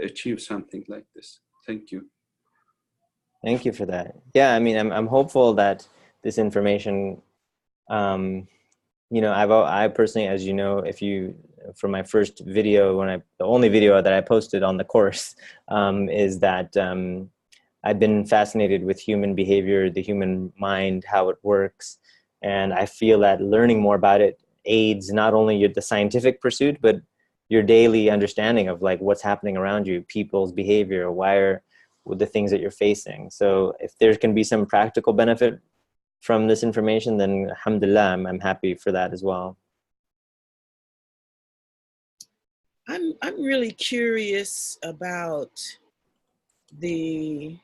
achieve something like this. Thank you. Thank you for that. Yeah, I mean, I'm hopeful that this information, I personally, as you know, from my first video, the only video that I posted on the course, is that I've been fascinated with human behavior, the human mind, how it works. And I feel that learning more about it aids not only the scientific pursuit, but your daily understanding of like what's happening around you, people's behavior, with the things that you're facing. So if there can be some practical benefit from this information, then alhamdulillah, I'm happy for that as well. I'm really curious about the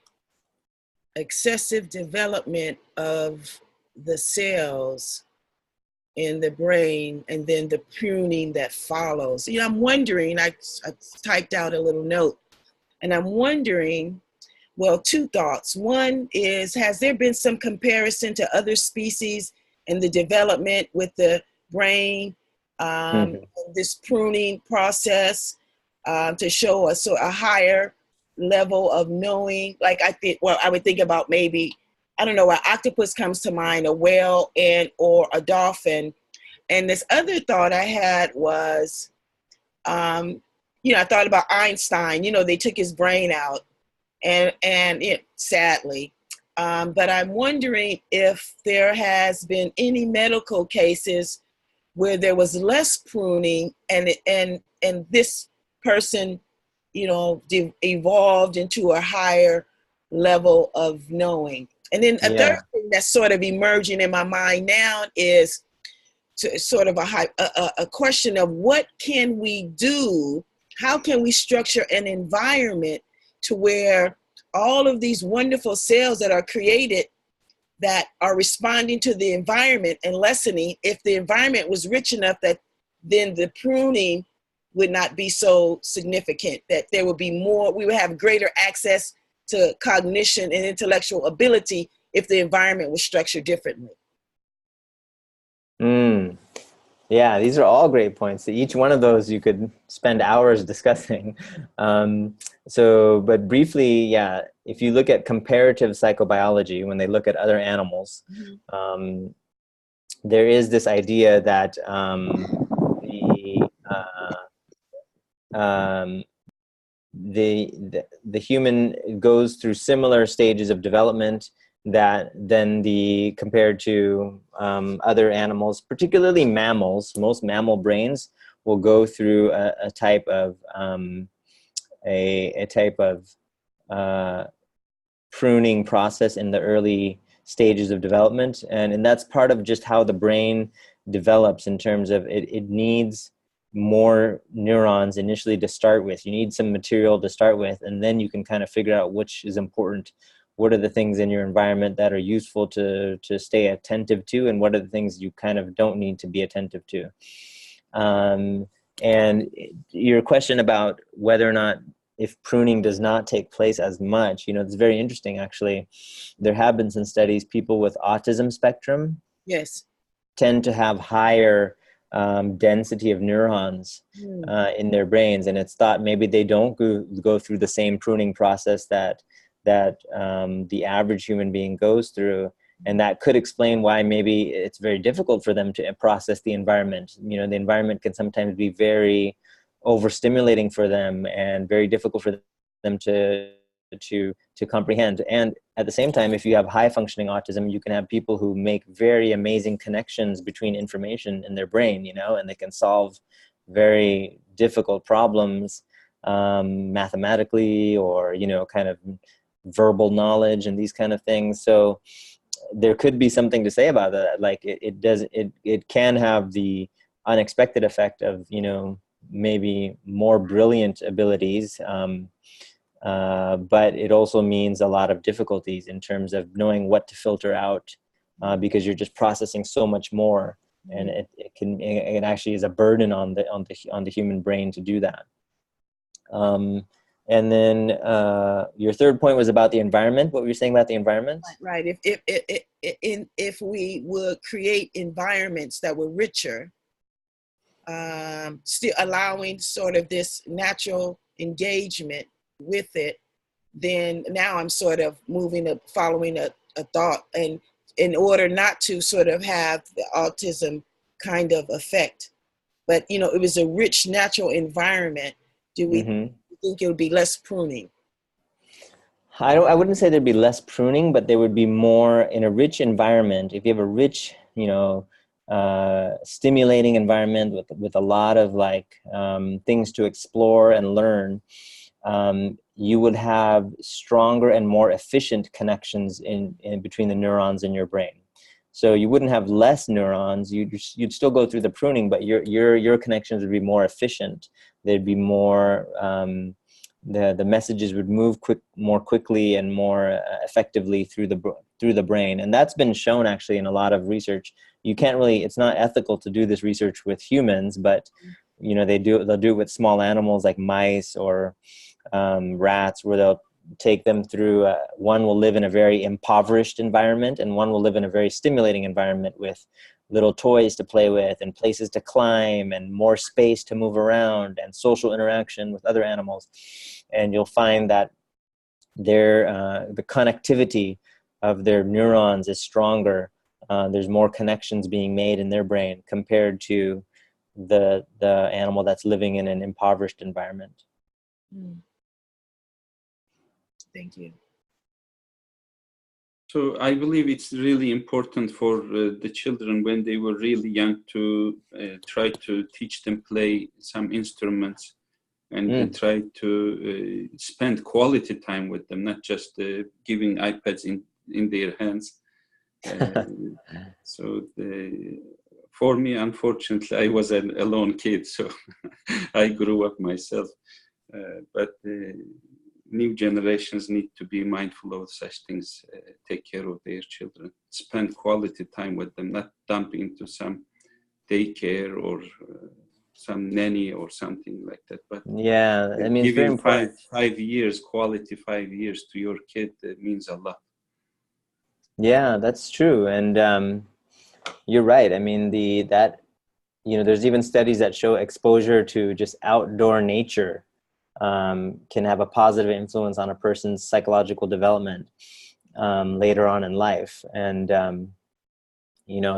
excessive development of the cells in the brain and then the pruning that follows. You know, I'm wondering, I typed out a little note, and I'm wondering, well, two thoughts. One is, has there been some comparison to other species in the development with the brain, this pruning process to show us a higher level of knowing? Like I would think about maybe, I don't know, an octopus comes to mind, a whale or a dolphin. And this other thought I had was, I thought about Einstein. They took his brain out, and sadly. But I'm wondering if there has been any medical cases where there was less pruning and this person, evolved into a higher level of knowing. And then a third thing that's sort of emerging in my mind now is sort of a question of what can we do? How can we structure an environment to where all of these wonderful cells that are created that are responding to the environment and lessening, if the environment was rich enough that then the pruning would not be so significant, that there would be more, we would have greater access to cognition and intellectual ability if the environment was structured differently. Yeah, these are all great points. Each one of those you could spend hours discussing. But briefly, yeah, if you look at comparative psychobiology, when they look at other animals, there is this idea that the human goes through similar stages of development that then compared to other animals, particularly mammals. Most mammal brains will go through a type of pruning process in the early stages of development, and that's part of just how the brain develops in terms of it needs more neurons initially to start with. You need some material to start with, and then you can kind of figure out which is important. What are the things in your environment that are useful to stay attentive to, and what are the things you kind of don't need to be attentive to? And your question about whether or not, if pruning does not take place as much, it's very interesting, actually. There have been some studies, people with autism spectrum tend to have higher density of neurons in their brains, and it's thought maybe they don't go through the same pruning process that the average human being goes through, and that could explain why maybe it's very difficult for them to process the environment. The environment can sometimes be very overstimulating for them and very difficult for them to comprehend. And at the same time, if you have high functioning autism, you can have people who make very amazing connections between information in their brain, and they can solve very difficult problems mathematically, or kind of verbal knowledge and these kind of things. So there could be something to say about that. Like it can have the unexpected effect of maybe more brilliant abilities, but it also means a lot of difficulties in terms of knowing what to filter out, because you're just processing so much more, and it actually is a burden on the human brain to do that. And then your third point was about the environment. What were you saying about the environment? Right. If we would create environments that were richer, still allowing sort of this natural engagement with it, then now I'm sort of following a thought, and in order not to sort of have the autism kind of effect, but it was a rich natural environment, do we think it would be less pruning? I wouldn't say there'd be less pruning, but there would be more in a rich environment. If you have a rich, stimulating environment with a lot of things to explore and learn, you would have stronger and more efficient connections in between the neurons in your brain. So you wouldn't have less neurons. You'd still go through the pruning, but your connections would be more efficient. there'd be more, the messages would move more quickly and more effectively through the brain. And that's been shown actually in a lot of research. You can't really, it's not ethical to do this research with humans, but you know, they'll do it with small animals like mice or rats, where they'll take them through, one will live in a very impoverished environment and one will live in a very stimulating environment with little toys to play with and places to climb and more space to move around and social interaction with other animals. And you'll find that the connectivity of their neurons is stronger. There's more connections being made in their brain compared to the animal that's living in an impoverished environment. Thank you. So I believe it's really important for the children when they were really young to try to teach them play some instruments and try to spend quality time with them, not just giving iPads in their hands. For me, unfortunately, I was a lone kid, so I grew up myself. But new generations need to be mindful of such things, take care of their children, spend quality time with them, not dump into some daycare or some nanny or something like that. But yeah, I mean, it's very giving important. 5 years, quality 5 years to your kid means a lot. Yeah, that's true. And you're right. I mean, there's even studies that show exposure to just outdoor nature can have a positive influence on a person's psychological development later on in life. And,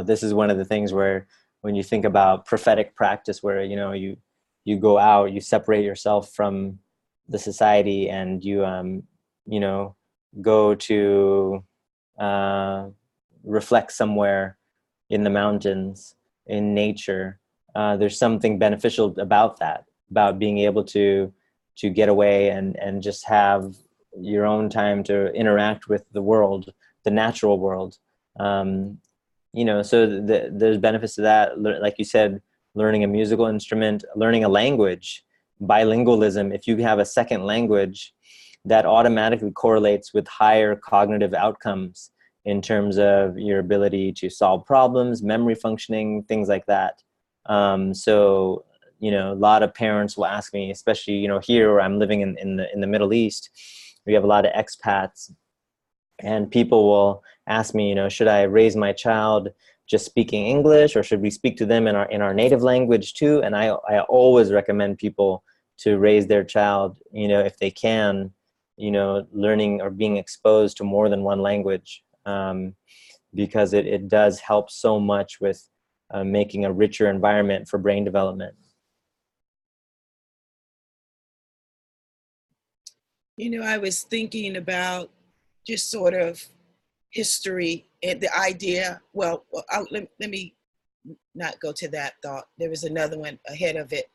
this is one of the things where when you think about prophetic practice, where, you go out, you separate yourself from the society and you, go to reflect somewhere in the mountains, in nature. There's something beneficial about that, about being able to get away and just have your own time to interact with the world, the natural world. So there's benefits to that. Like you said, learning a musical instrument, learning a language, bilingualism. If you have a second language, that automatically correlates with higher cognitive outcomes in terms of your ability to solve problems, memory functioning, things like that. A lot of parents will ask me, especially, here where I'm living in the Middle East, we have a lot of expats, and people will ask me, should I raise my child just speaking English, or should we speak to them in our native language too? And I always recommend people to raise their child, if they can, learning or being exposed to more than one language, because it does help so much with making a richer environment for brain development. I was thinking about just sort of history and the idea. Well, let me not go to that thought. There was another one ahead of it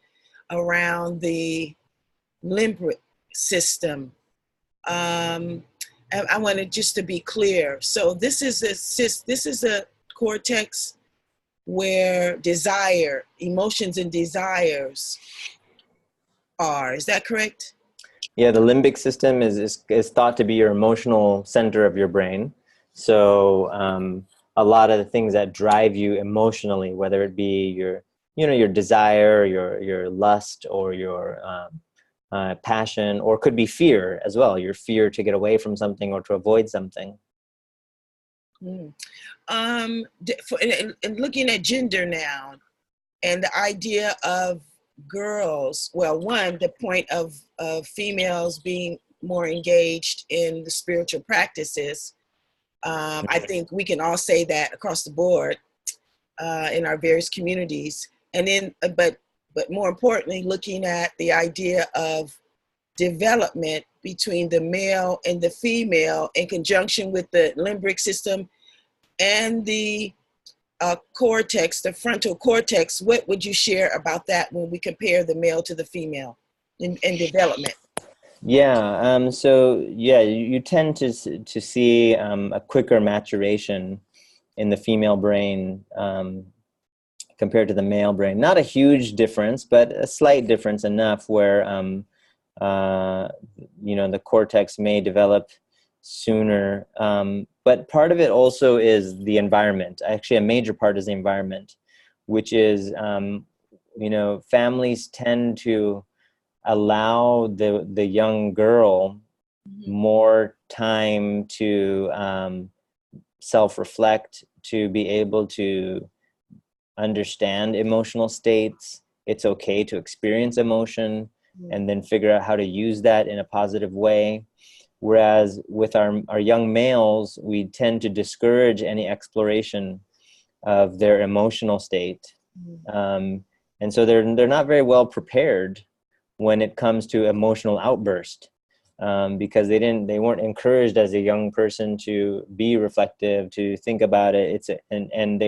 around the limbic system. I wanted just to be clear. So this is a cortex where desire, emotions and desires are. Is that correct? Yeah, the limbic system is thought to be your emotional center of your brain. So a lot of the things that drive you emotionally, whether it be your desire, your lust, or your passion, or could be fear as well, your fear to get away from something or to avoid something. And looking at gender now, and the idea of girls, well, one, the point of females being more engaged in the spiritual practices. I think we can all say that across the board in our various communities. And then, but more importantly, looking at the idea of development between the male and the female in conjunction with the limbic system and the cortex, the frontal cortex. What would you share about that when we compare the male to the female in development? Yeah, you tend to see a quicker maturation in the female brain compared to the male brain. Not a huge difference, but a slight difference enough where, the cortex may develop sooner. But part of it also is the environment. Actually, a major part is the environment, which is, families tend to allow the young girl more time to self-reflect, to be able to understand emotional states. It's okay to experience emotion and then figure out how to use that in a positive way. Whereas with our young males, we tend to discourage any exploration of their emotional state. And so they're not very well prepared when it comes to emotional outburst, because they weren't encouraged as a young person to be reflective, to think about it. And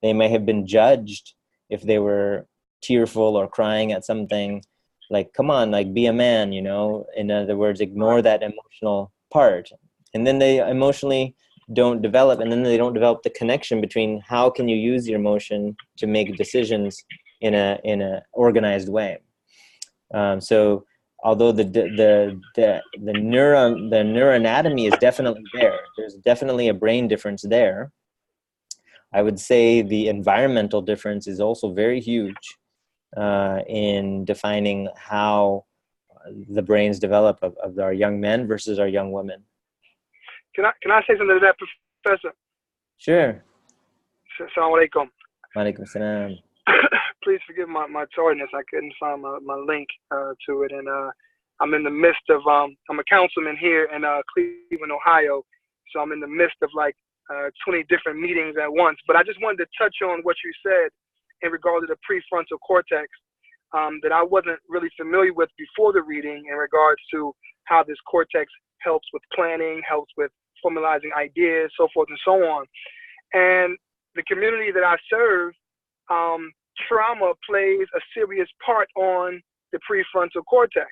they may have been judged if they were tearful or crying at something. Like, come on, like, be a man, in other words, ignore that emotional part. And then they emotionally don't develop, and then they don't develop the connection between how can you use your emotion to make decisions in a organized way. So although the neuroanatomy is definitely there, there's definitely a brain difference there, I would say the environmental difference is also very huge in defining how the brains develop of our young men versus our young women. Can I say something to that, Professor? Sure. Assalamu alaikum. Walaikum salam. Please forgive my tardiness. I couldn't find my link to it, and I'm in the midst of I'm a councilman here in Cleveland, Ohio, so I'm in the midst of like 20 different meetings at once. But I just wanted to touch on what you said in regard to the prefrontal cortex that I wasn't really familiar with before the reading, in regards to how this cortex helps with planning, helps with formalizing ideas, so forth and so on. And the community that I serve, trauma plays a serious part on the prefrontal cortex.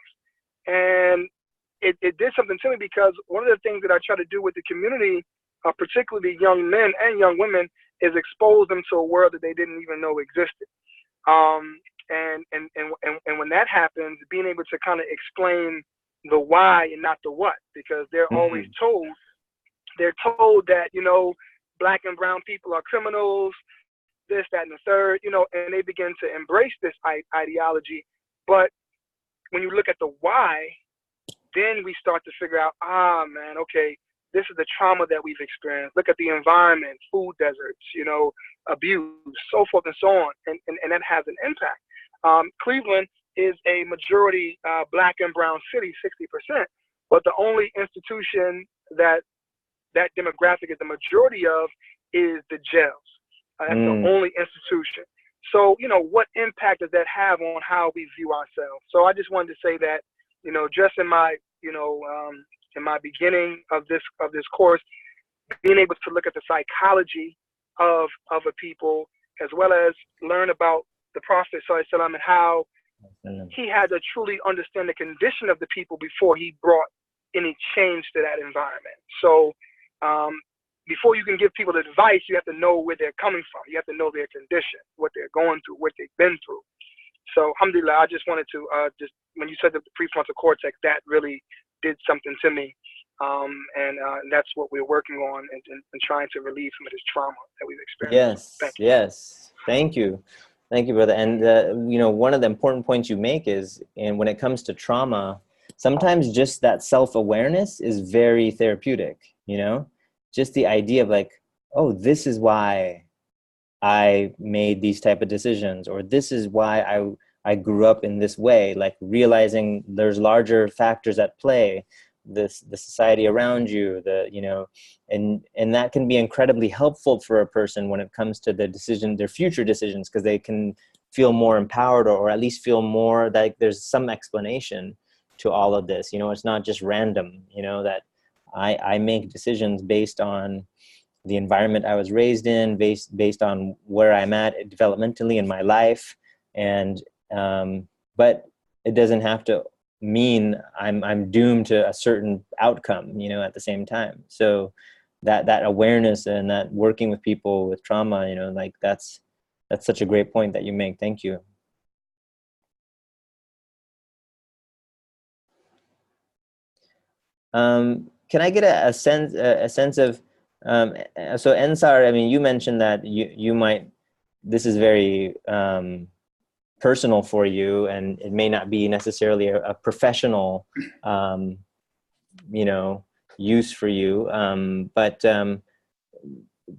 And it did something to me, because one of the things that I try to do with the community, particularly young men and young women, is expose them to a world that they didn't even know existed. And when that happens, being able to kind of explain the why and not the what, because they're always told, that, Black and brown people are criminals, this, that, and the third, and they begin to embrace this ideology. But when you look at the why, then we start to figure out, man, okay, this is the trauma that we've experienced. Look at the environment, food deserts, abuse, so forth and so on. And that has an impact. Cleveland is a majority Black and brown city, 60%. But the only institution that demographic is the majority of is the jails. That's the only institution. So, what impact does that have on how we view ourselves? So I just wanted to say that, just in my, in my beginning of this course, being able to look at the psychology of a people, as well as learn about the Prophet ﷺ and how he had to truly understand the condition of the people before he brought any change to that environment. So before you can give people advice, you have to know where they're coming from. You have to know their condition, what they're going through, what they've been through. So, alhamdulillah, I just wanted to just, when you said the prefrontal cortex, that really did something to me. And that's what we're working on and trying to relieve some of this trauma that we've experienced. Yes. Thank you. Thank you, brother. And, one of the important points you make is, and when it comes to trauma, sometimes just that self-awareness is very therapeutic, just the idea of like, oh, this is why I made these type of decisions, or this is why I grew up in this way, like realizing there's larger factors at play, the society around you, and that can be incredibly helpful for a person when it comes to their future decisions, because they can feel more empowered, or at least feel more like there's some explanation to all of this. It's not just random, that I make decisions based on the environment I was raised in, based on where I'm at developmentally in my life, and but it doesn't have to mean I'm doomed to a certain outcome, at the same time. So that awareness and that working with people with trauma, like that's that's such a great point that you make. Thank you. Can I get a sense of, so Ensar, I mean, you mentioned that you might, this is very personal for you, and it may not be necessarily a professional, you know, use for you. But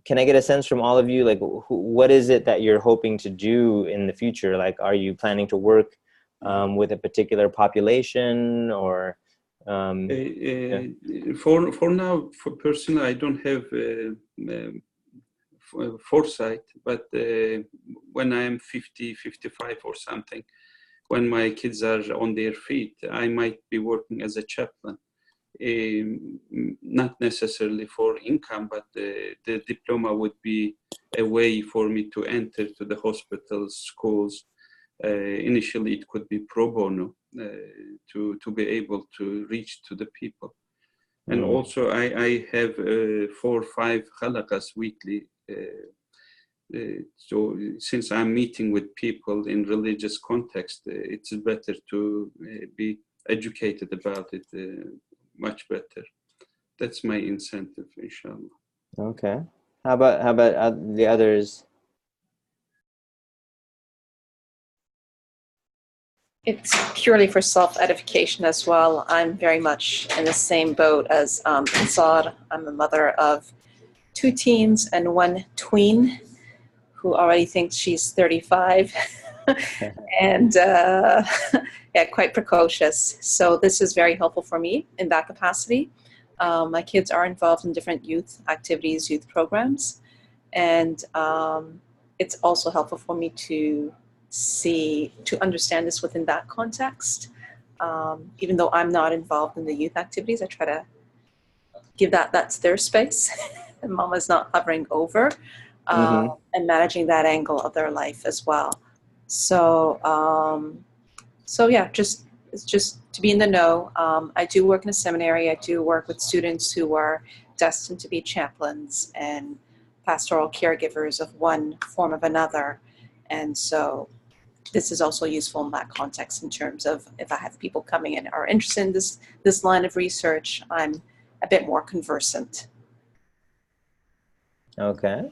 can I get a sense from all of you, like, what is it that you're hoping to do in the future? Like, are you planning to work with a particular population, or? Yeah. For now, for personally, I don't have foresight, but when I am 50, 55 or something, when my kids are on their feet, I might be working as a chaplain. Not necessarily for income, but the diploma would be a way for me to enter to the hospitals, schools. Initially, it could be pro bono to be able to reach to the people. And also, I have 4 or 5 halakas weekly. So since I'm meeting with people in religious context, it's better to be educated about it much better. That's my incentive, inshallah. Okay. How about the others? It's purely for self-edification as well. I'm very much in the same boat as Saad. I'm a mother of 2 teens and 1 tween who already thinks she's 35 and yeah, quite precocious. So this is very helpful for me in that capacity. My kids are involved in different youth activities, youth programs, and it's also helpful for me to understand this within that context. Even though I'm not involved in the youth activities, I try to give that's their space and mama's not hovering over, and managing that angle of their life as well. So yeah, it's just to be in the know. I do work in a seminary. I do work with students who are destined to be chaplains and pastoral caregivers of one form or another. And so this is also useful in that context in terms of if I have people coming in are interested in this line of research, I'm a bit more conversant. Okay.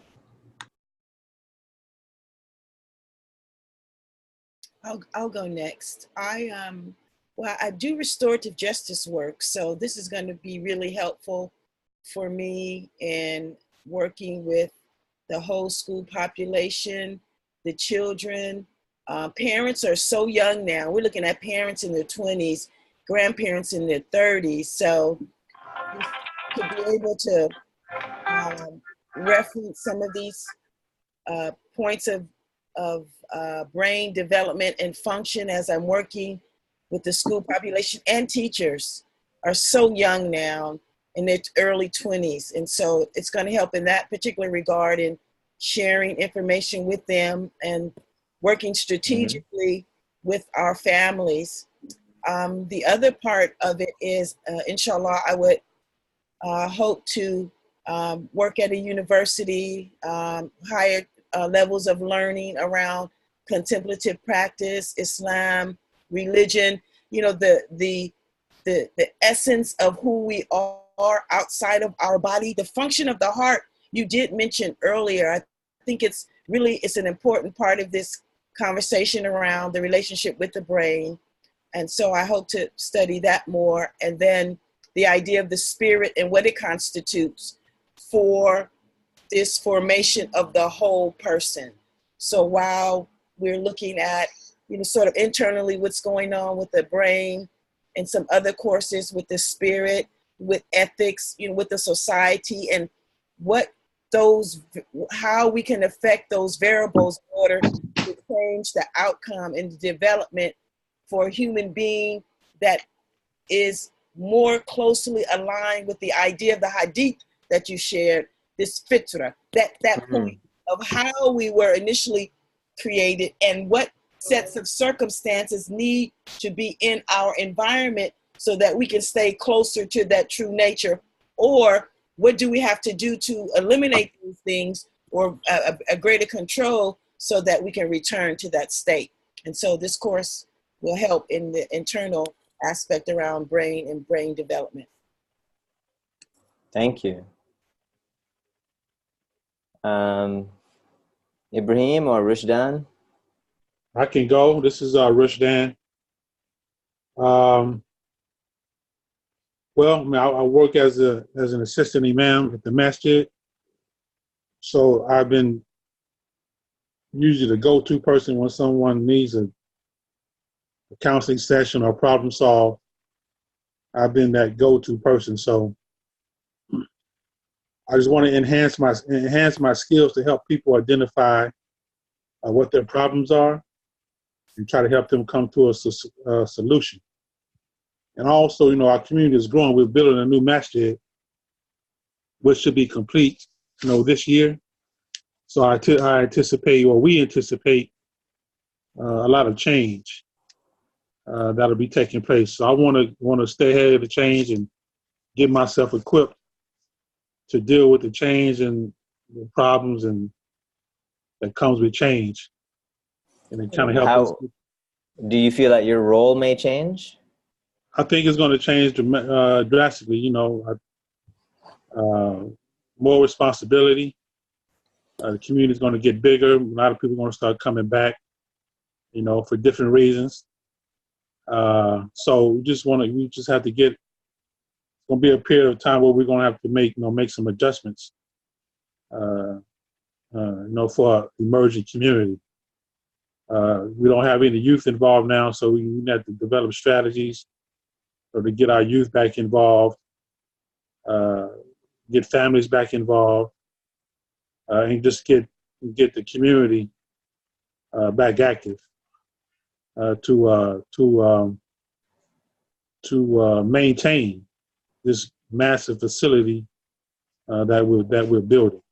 I'll go next. Well, I do restorative justice work, so this is going to be really helpful for me in working with the whole school population, the children. Parents are so young now. We're looking at parents in their 20s, grandparents in their 30s. So to be able to reference some of these points of brain development and function as I'm working with the school population, and teachers are so young now in their early 20s. And so it's going to help in that particular regard in sharing information with them and working strategically with our families. The other part of it is, inshallah, I would hope to work at a university, higher levels of learning around contemplative practice, Islam, religion, you know, the essence of who we are outside of our body, the function of the heart you did mention earlier. I think it's an important part of this conversation around the relationship with the brain. And so I hope to study that more. And then the idea of the spirit and what it constitutes for this formation of the whole person. So while we're looking at, you know, sort of internally what's going on with the brain and some other courses with the spirit, with ethics, you know, with the society, and how we can affect those variables in order to change the outcome and the development for a human being that is more closely aligned with the idea of the hadith that you shared, this fitra, that point of how we were initially created and what sets of circumstances need to be in our environment so that we can stay closer to that true nature, or what do we have to do to eliminate these things, or a greater control so that we can return to that state. And so this course will help in the internal aspect around brain and brain development. Thank you. Ibrahim or Rushdan? I can go. This is Rushdan. Well, I mean, I work as an assistant imam at the masjid. So I've been usually the go-to person when someone needs a counseling session or problem solve. I've been that go-to person. So I just want to enhance my skills to help people identify what their problems are and try to help them come to a solution. And also, you know, our community is growing. We're building a new masjid, which should be complete, you know, this year. So I anticipate, or we anticipate, a lot of change that'll be taking place. So I want to stay ahead of the change and get myself equipped to deal with the change and the problems and that comes with change. And it kind of helps us. Do you feel that your role may change? I think it's going to change drastically, you know, more responsibility. The community is going to get bigger. A lot of people are going to start coming back, you know, for different reasons. So we just have to get, it's going to be a period of time where we're going to have to make some adjustments, you know, for our emerging community. We don't have any youth involved now, so we have to develop strategies to get our youth back involved, get families back involved, and just get the community back active to maintain this massive facility that we're building.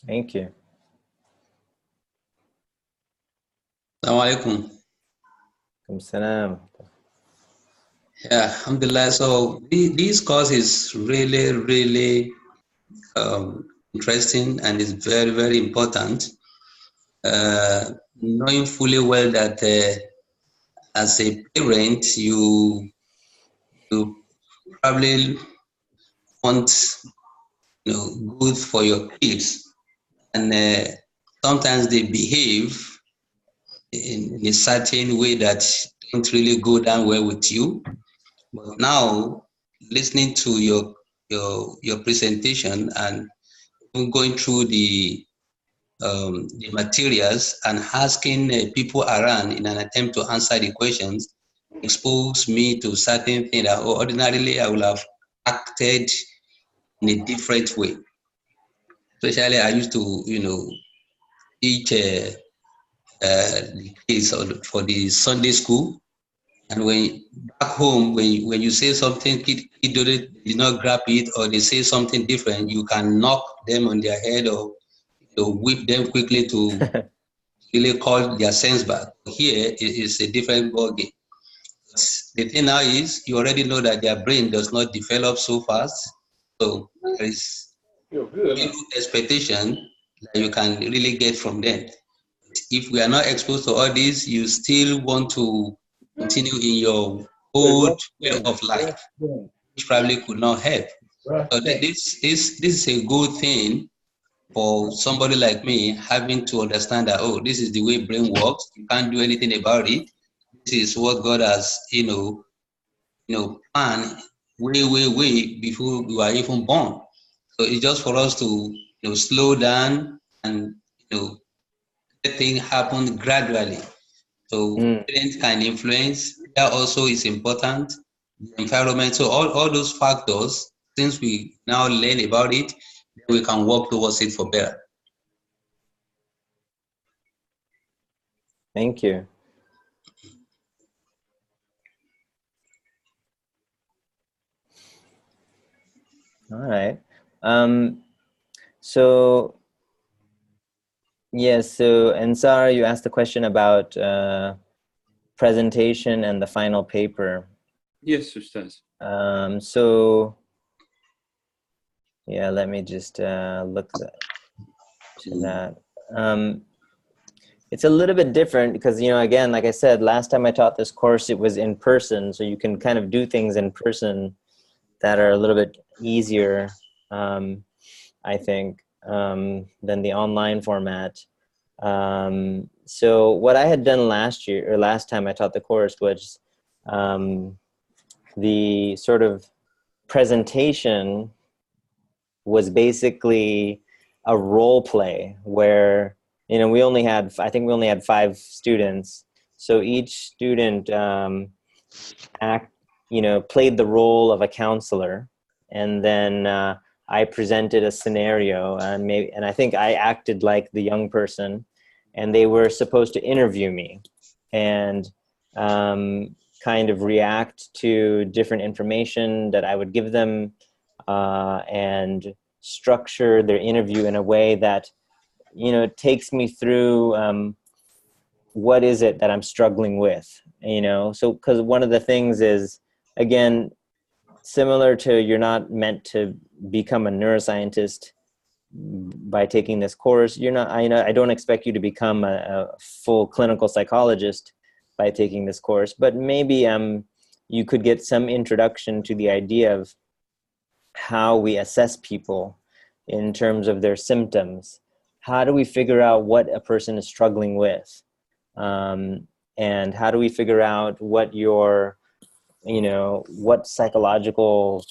Thank you. Assalamu alaikum. Salam. Yeah, alhamdulillah. So this course is really, really interesting and is very, very important. Knowing fully well that as a parent, you probably want, you know, good for your kids, and sometimes they behave in a certain way that don't really go down well with you. But now, listening to your presentation and going through the materials and asking people around in an attempt to answer the questions, expose me to certain things that ordinarily I would have acted in a different way. Especially, I used to, you know, teach the kids for the Sunday school. And when back home, when you say something, kid did not grab it, or they say something different, you can knock them on their head or whip them quickly to really call their sense back. Here, it's a different ballgame. The thing now is, you already know that their brain does not develop so fast, so there is expectation that you can really get from them. If we are not exposed to all this, you still want to continue in your old way of life, which probably could not help. So this is a good thing for somebody like me, having to understand that, oh, this is the way brain works. You can't do anything about it. This is what God has, you know, planned way before we were even born. So it's just for us to, you know, slow down and, you know, let things happen gradually. So parents can influence. That also is important. The environment. So all those factors, since we now learn about it, we can work towards it for better. Thank you. All right. So yes, so Ansar, you asked the question about presentation and the final paper. Yes, Ustaz. So yeah, let me just look that. to that. It's a little bit different because, you know, again, like I said, last time I taught this course, it was in person. So you can kind of do things in person that are a little bit easier, I think, than the online format. So what I had done last year, or last time I taught the course, was the sort of presentation was basically a role play where, you know, I think we only had 5 students. So each student played the role of a counselor, and then I presented a scenario, and I think I acted like the young person, and they were supposed to interview me and kind of react to different information that I would give them, and structure their interview in a way that, you know, takes me through what is it that I'm struggling with, you know? So, because one of the things is, again, similar to, you're not meant to become a neuroscientist by taking this course. I don't expect you to become a full clinical psychologist by taking this course, but maybe you could get some introduction to the idea of how we assess people in terms of their symptoms. How do we figure out what a person is struggling with? And how do we figure out what what psychological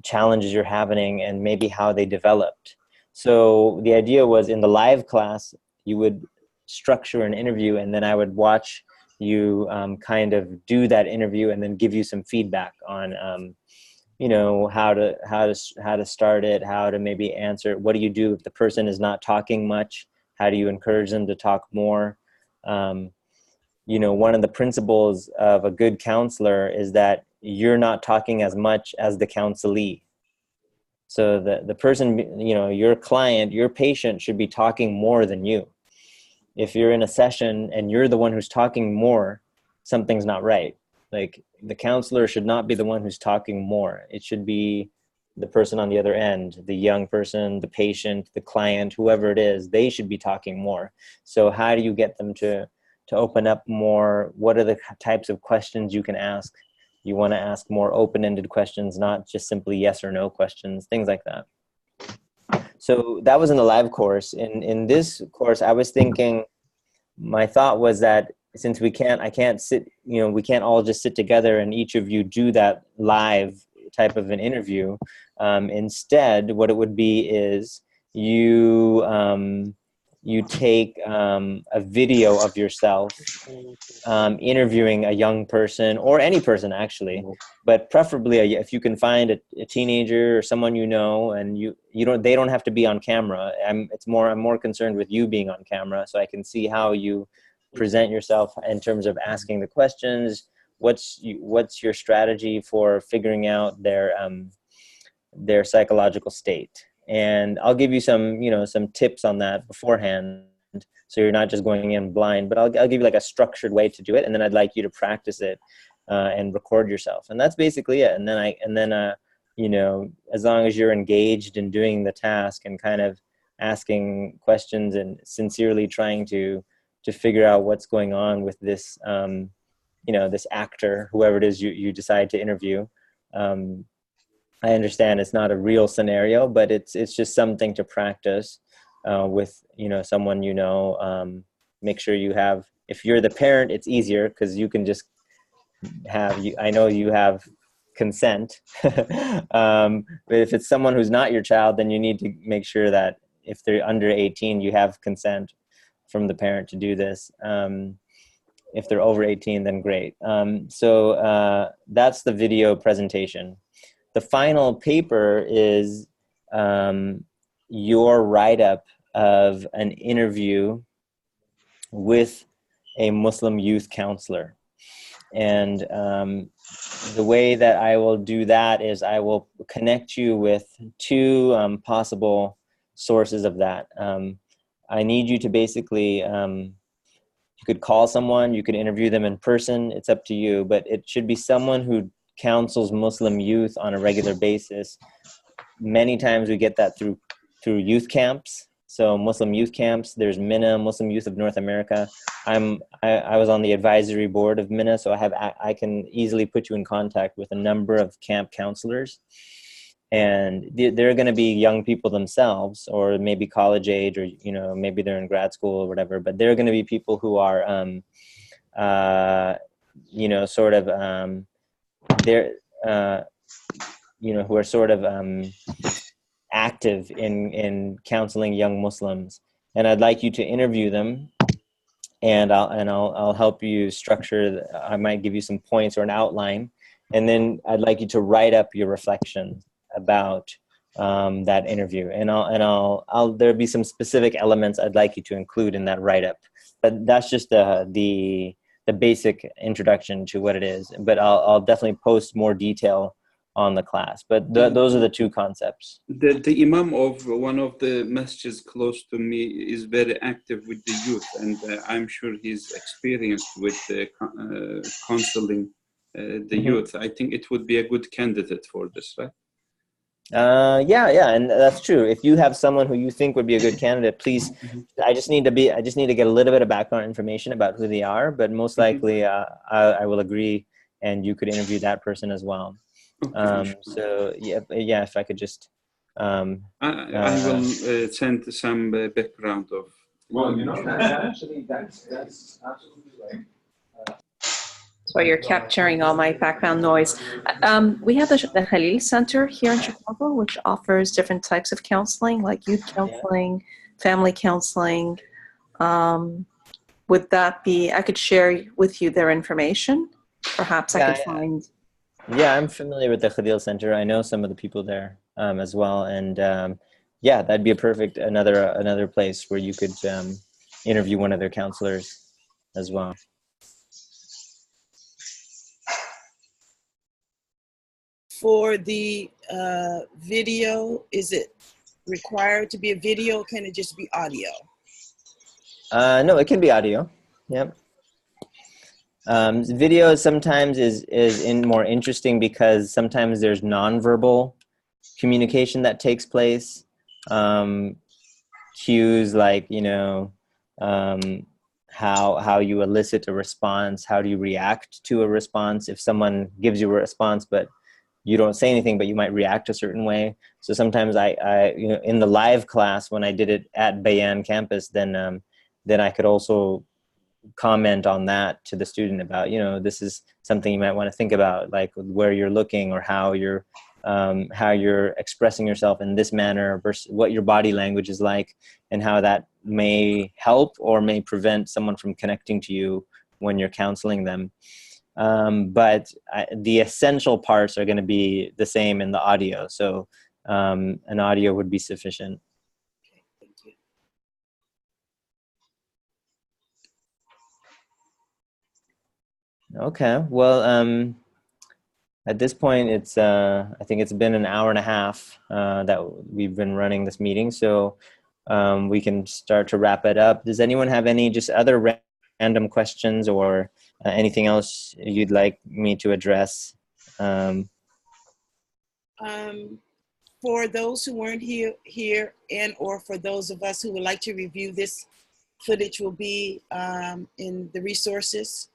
challenges you're having and maybe how they developed? So the idea was, in the live class, you would structure an interview, and then I would watch you kind of do that interview and then give you some feedback on how to start it, how to maybe answer. What do you do if the person is not talking much? How do you encourage them to talk more? One of the principles of a good counselor is that you're not talking as much as the counselee. So the person, your client, your patient should be talking more than you. If you're in a session and you're the one who's talking more, something's not right. Like, the counselor should not be the one who's talking more. It should be the person on the other end, the young person, the patient, the client, whoever it is, they should be talking more. So how do you get them to open up more? What are the types of questions you can ask? You want to ask more open-ended questions, not just simply yes or no questions, things like that. So that was in the live course. In this course, I was thinking, my thought was that since we can't all just sit together and each of you do that live type of an interview. Instead, what it would be is you take a video of yourself interviewing a young person, or any person actually, but preferably if you can find a teenager or someone and they don't have to be on camera. I'm more concerned with you being on camera, so I can see how you present yourself in terms of asking the questions. What's your strategy for figuring out their psychological state? And I'll give you some tips on that beforehand, so you're not just going in blind, but I'll give you like a structured way to do it, and then I'd like you to practice it and record yourself. And that's basically it. And then as long as you're engaged in doing the task and kind of asking questions and sincerely trying to figure out what's going on with this this actor, whoever it is you decide to interview. I understand it's not a real scenario, but it's just something to practice with someone make sure you have. If you're the parent, it's easier because you can just I know you have consent. But if it's someone who's not your child, then you need to make sure that if they're under 18, you have consent from the parent to do this. If they're over 18, then great. So that's the video presentation. The final paper is your write-up of an interview with a Muslim youth counselor. And the way that I will do that is I will connect you with 2 possible sources of that. I need you to basically, you could call someone, you could interview them in person, it's up to you, but it should be someone who counsels Muslim youth on a regular basis. Many times we get that through youth camps. So Muslim youth camps, there's MINA, Muslim Youth of North America. I was on the advisory board of MINA, so I can easily put you in contact with a number of camp counselors. And they're going to be young people themselves, or maybe college age, or, you know, maybe they're in grad school or whatever, but they're going to be people who are, you know, sort of, you know, who are sort of active in counseling young Muslims. And I'd like you to interview them, and I'll help you structure. I might give you some points or an outline, and then I'd like you to write up your reflections about that interview, and there'll be some specific elements I'd like you to include in that write-up. But that's just the basic introduction to what it is. But I'll definitely post more detail on the class. But those are the two concepts. The imam of one of the masjids close to me is very active with the youth, and I'm sure he's experienced with counseling the youth. I think it would be a good candidate for this, right? Yeah, and that's true. If you have someone who you think would be a good candidate, please. I just need to get a little bit of background information about who they are, but most likely I will agree, and you could interview that person as well. So yeah, if I could just I will send some background of. Well, you know, that's absolutely right. So you're capturing all my background noise. We have the Khalil Center here in Chicago, which offers different types of counseling, like youth counseling, family counseling. Would that be, I could share with you their information. Perhaps I could find. Yeah, I'm familiar with the Khalil Center. I know some of the people there as well. And yeah, that'd be a perfect, another place where you could interview one of their counselors as well. For the video, is it required to be a video? Or can it just be audio? No, it can be audio. Yep. Video sometimes is more interesting because sometimes there's nonverbal communication that takes place. Cues like, you know, how you elicit a response, how do you react to a response if someone gives you a response but you don't say anything, but you might react a certain way. So sometimes I you know, in the live class when I did it at Bayan campus, then I could also comment on that to the student about, you know, this is something you might want to think about, like where you're looking or how you're expressing yourself in this manner versus what your body language is like, and how that may help or may prevent someone from connecting to you when you're counseling them. But the essential parts are going to be the same in the audio. So an audio would be sufficient. Okay, well, at this point, it's I think it's been an hour and a half that we've been running this meeting, so we can start to wrap it up. Does anyone have any just other random questions or anything else you'd like me to address? For those who weren't here and or for those of us who would like to review this, footage will be in the resources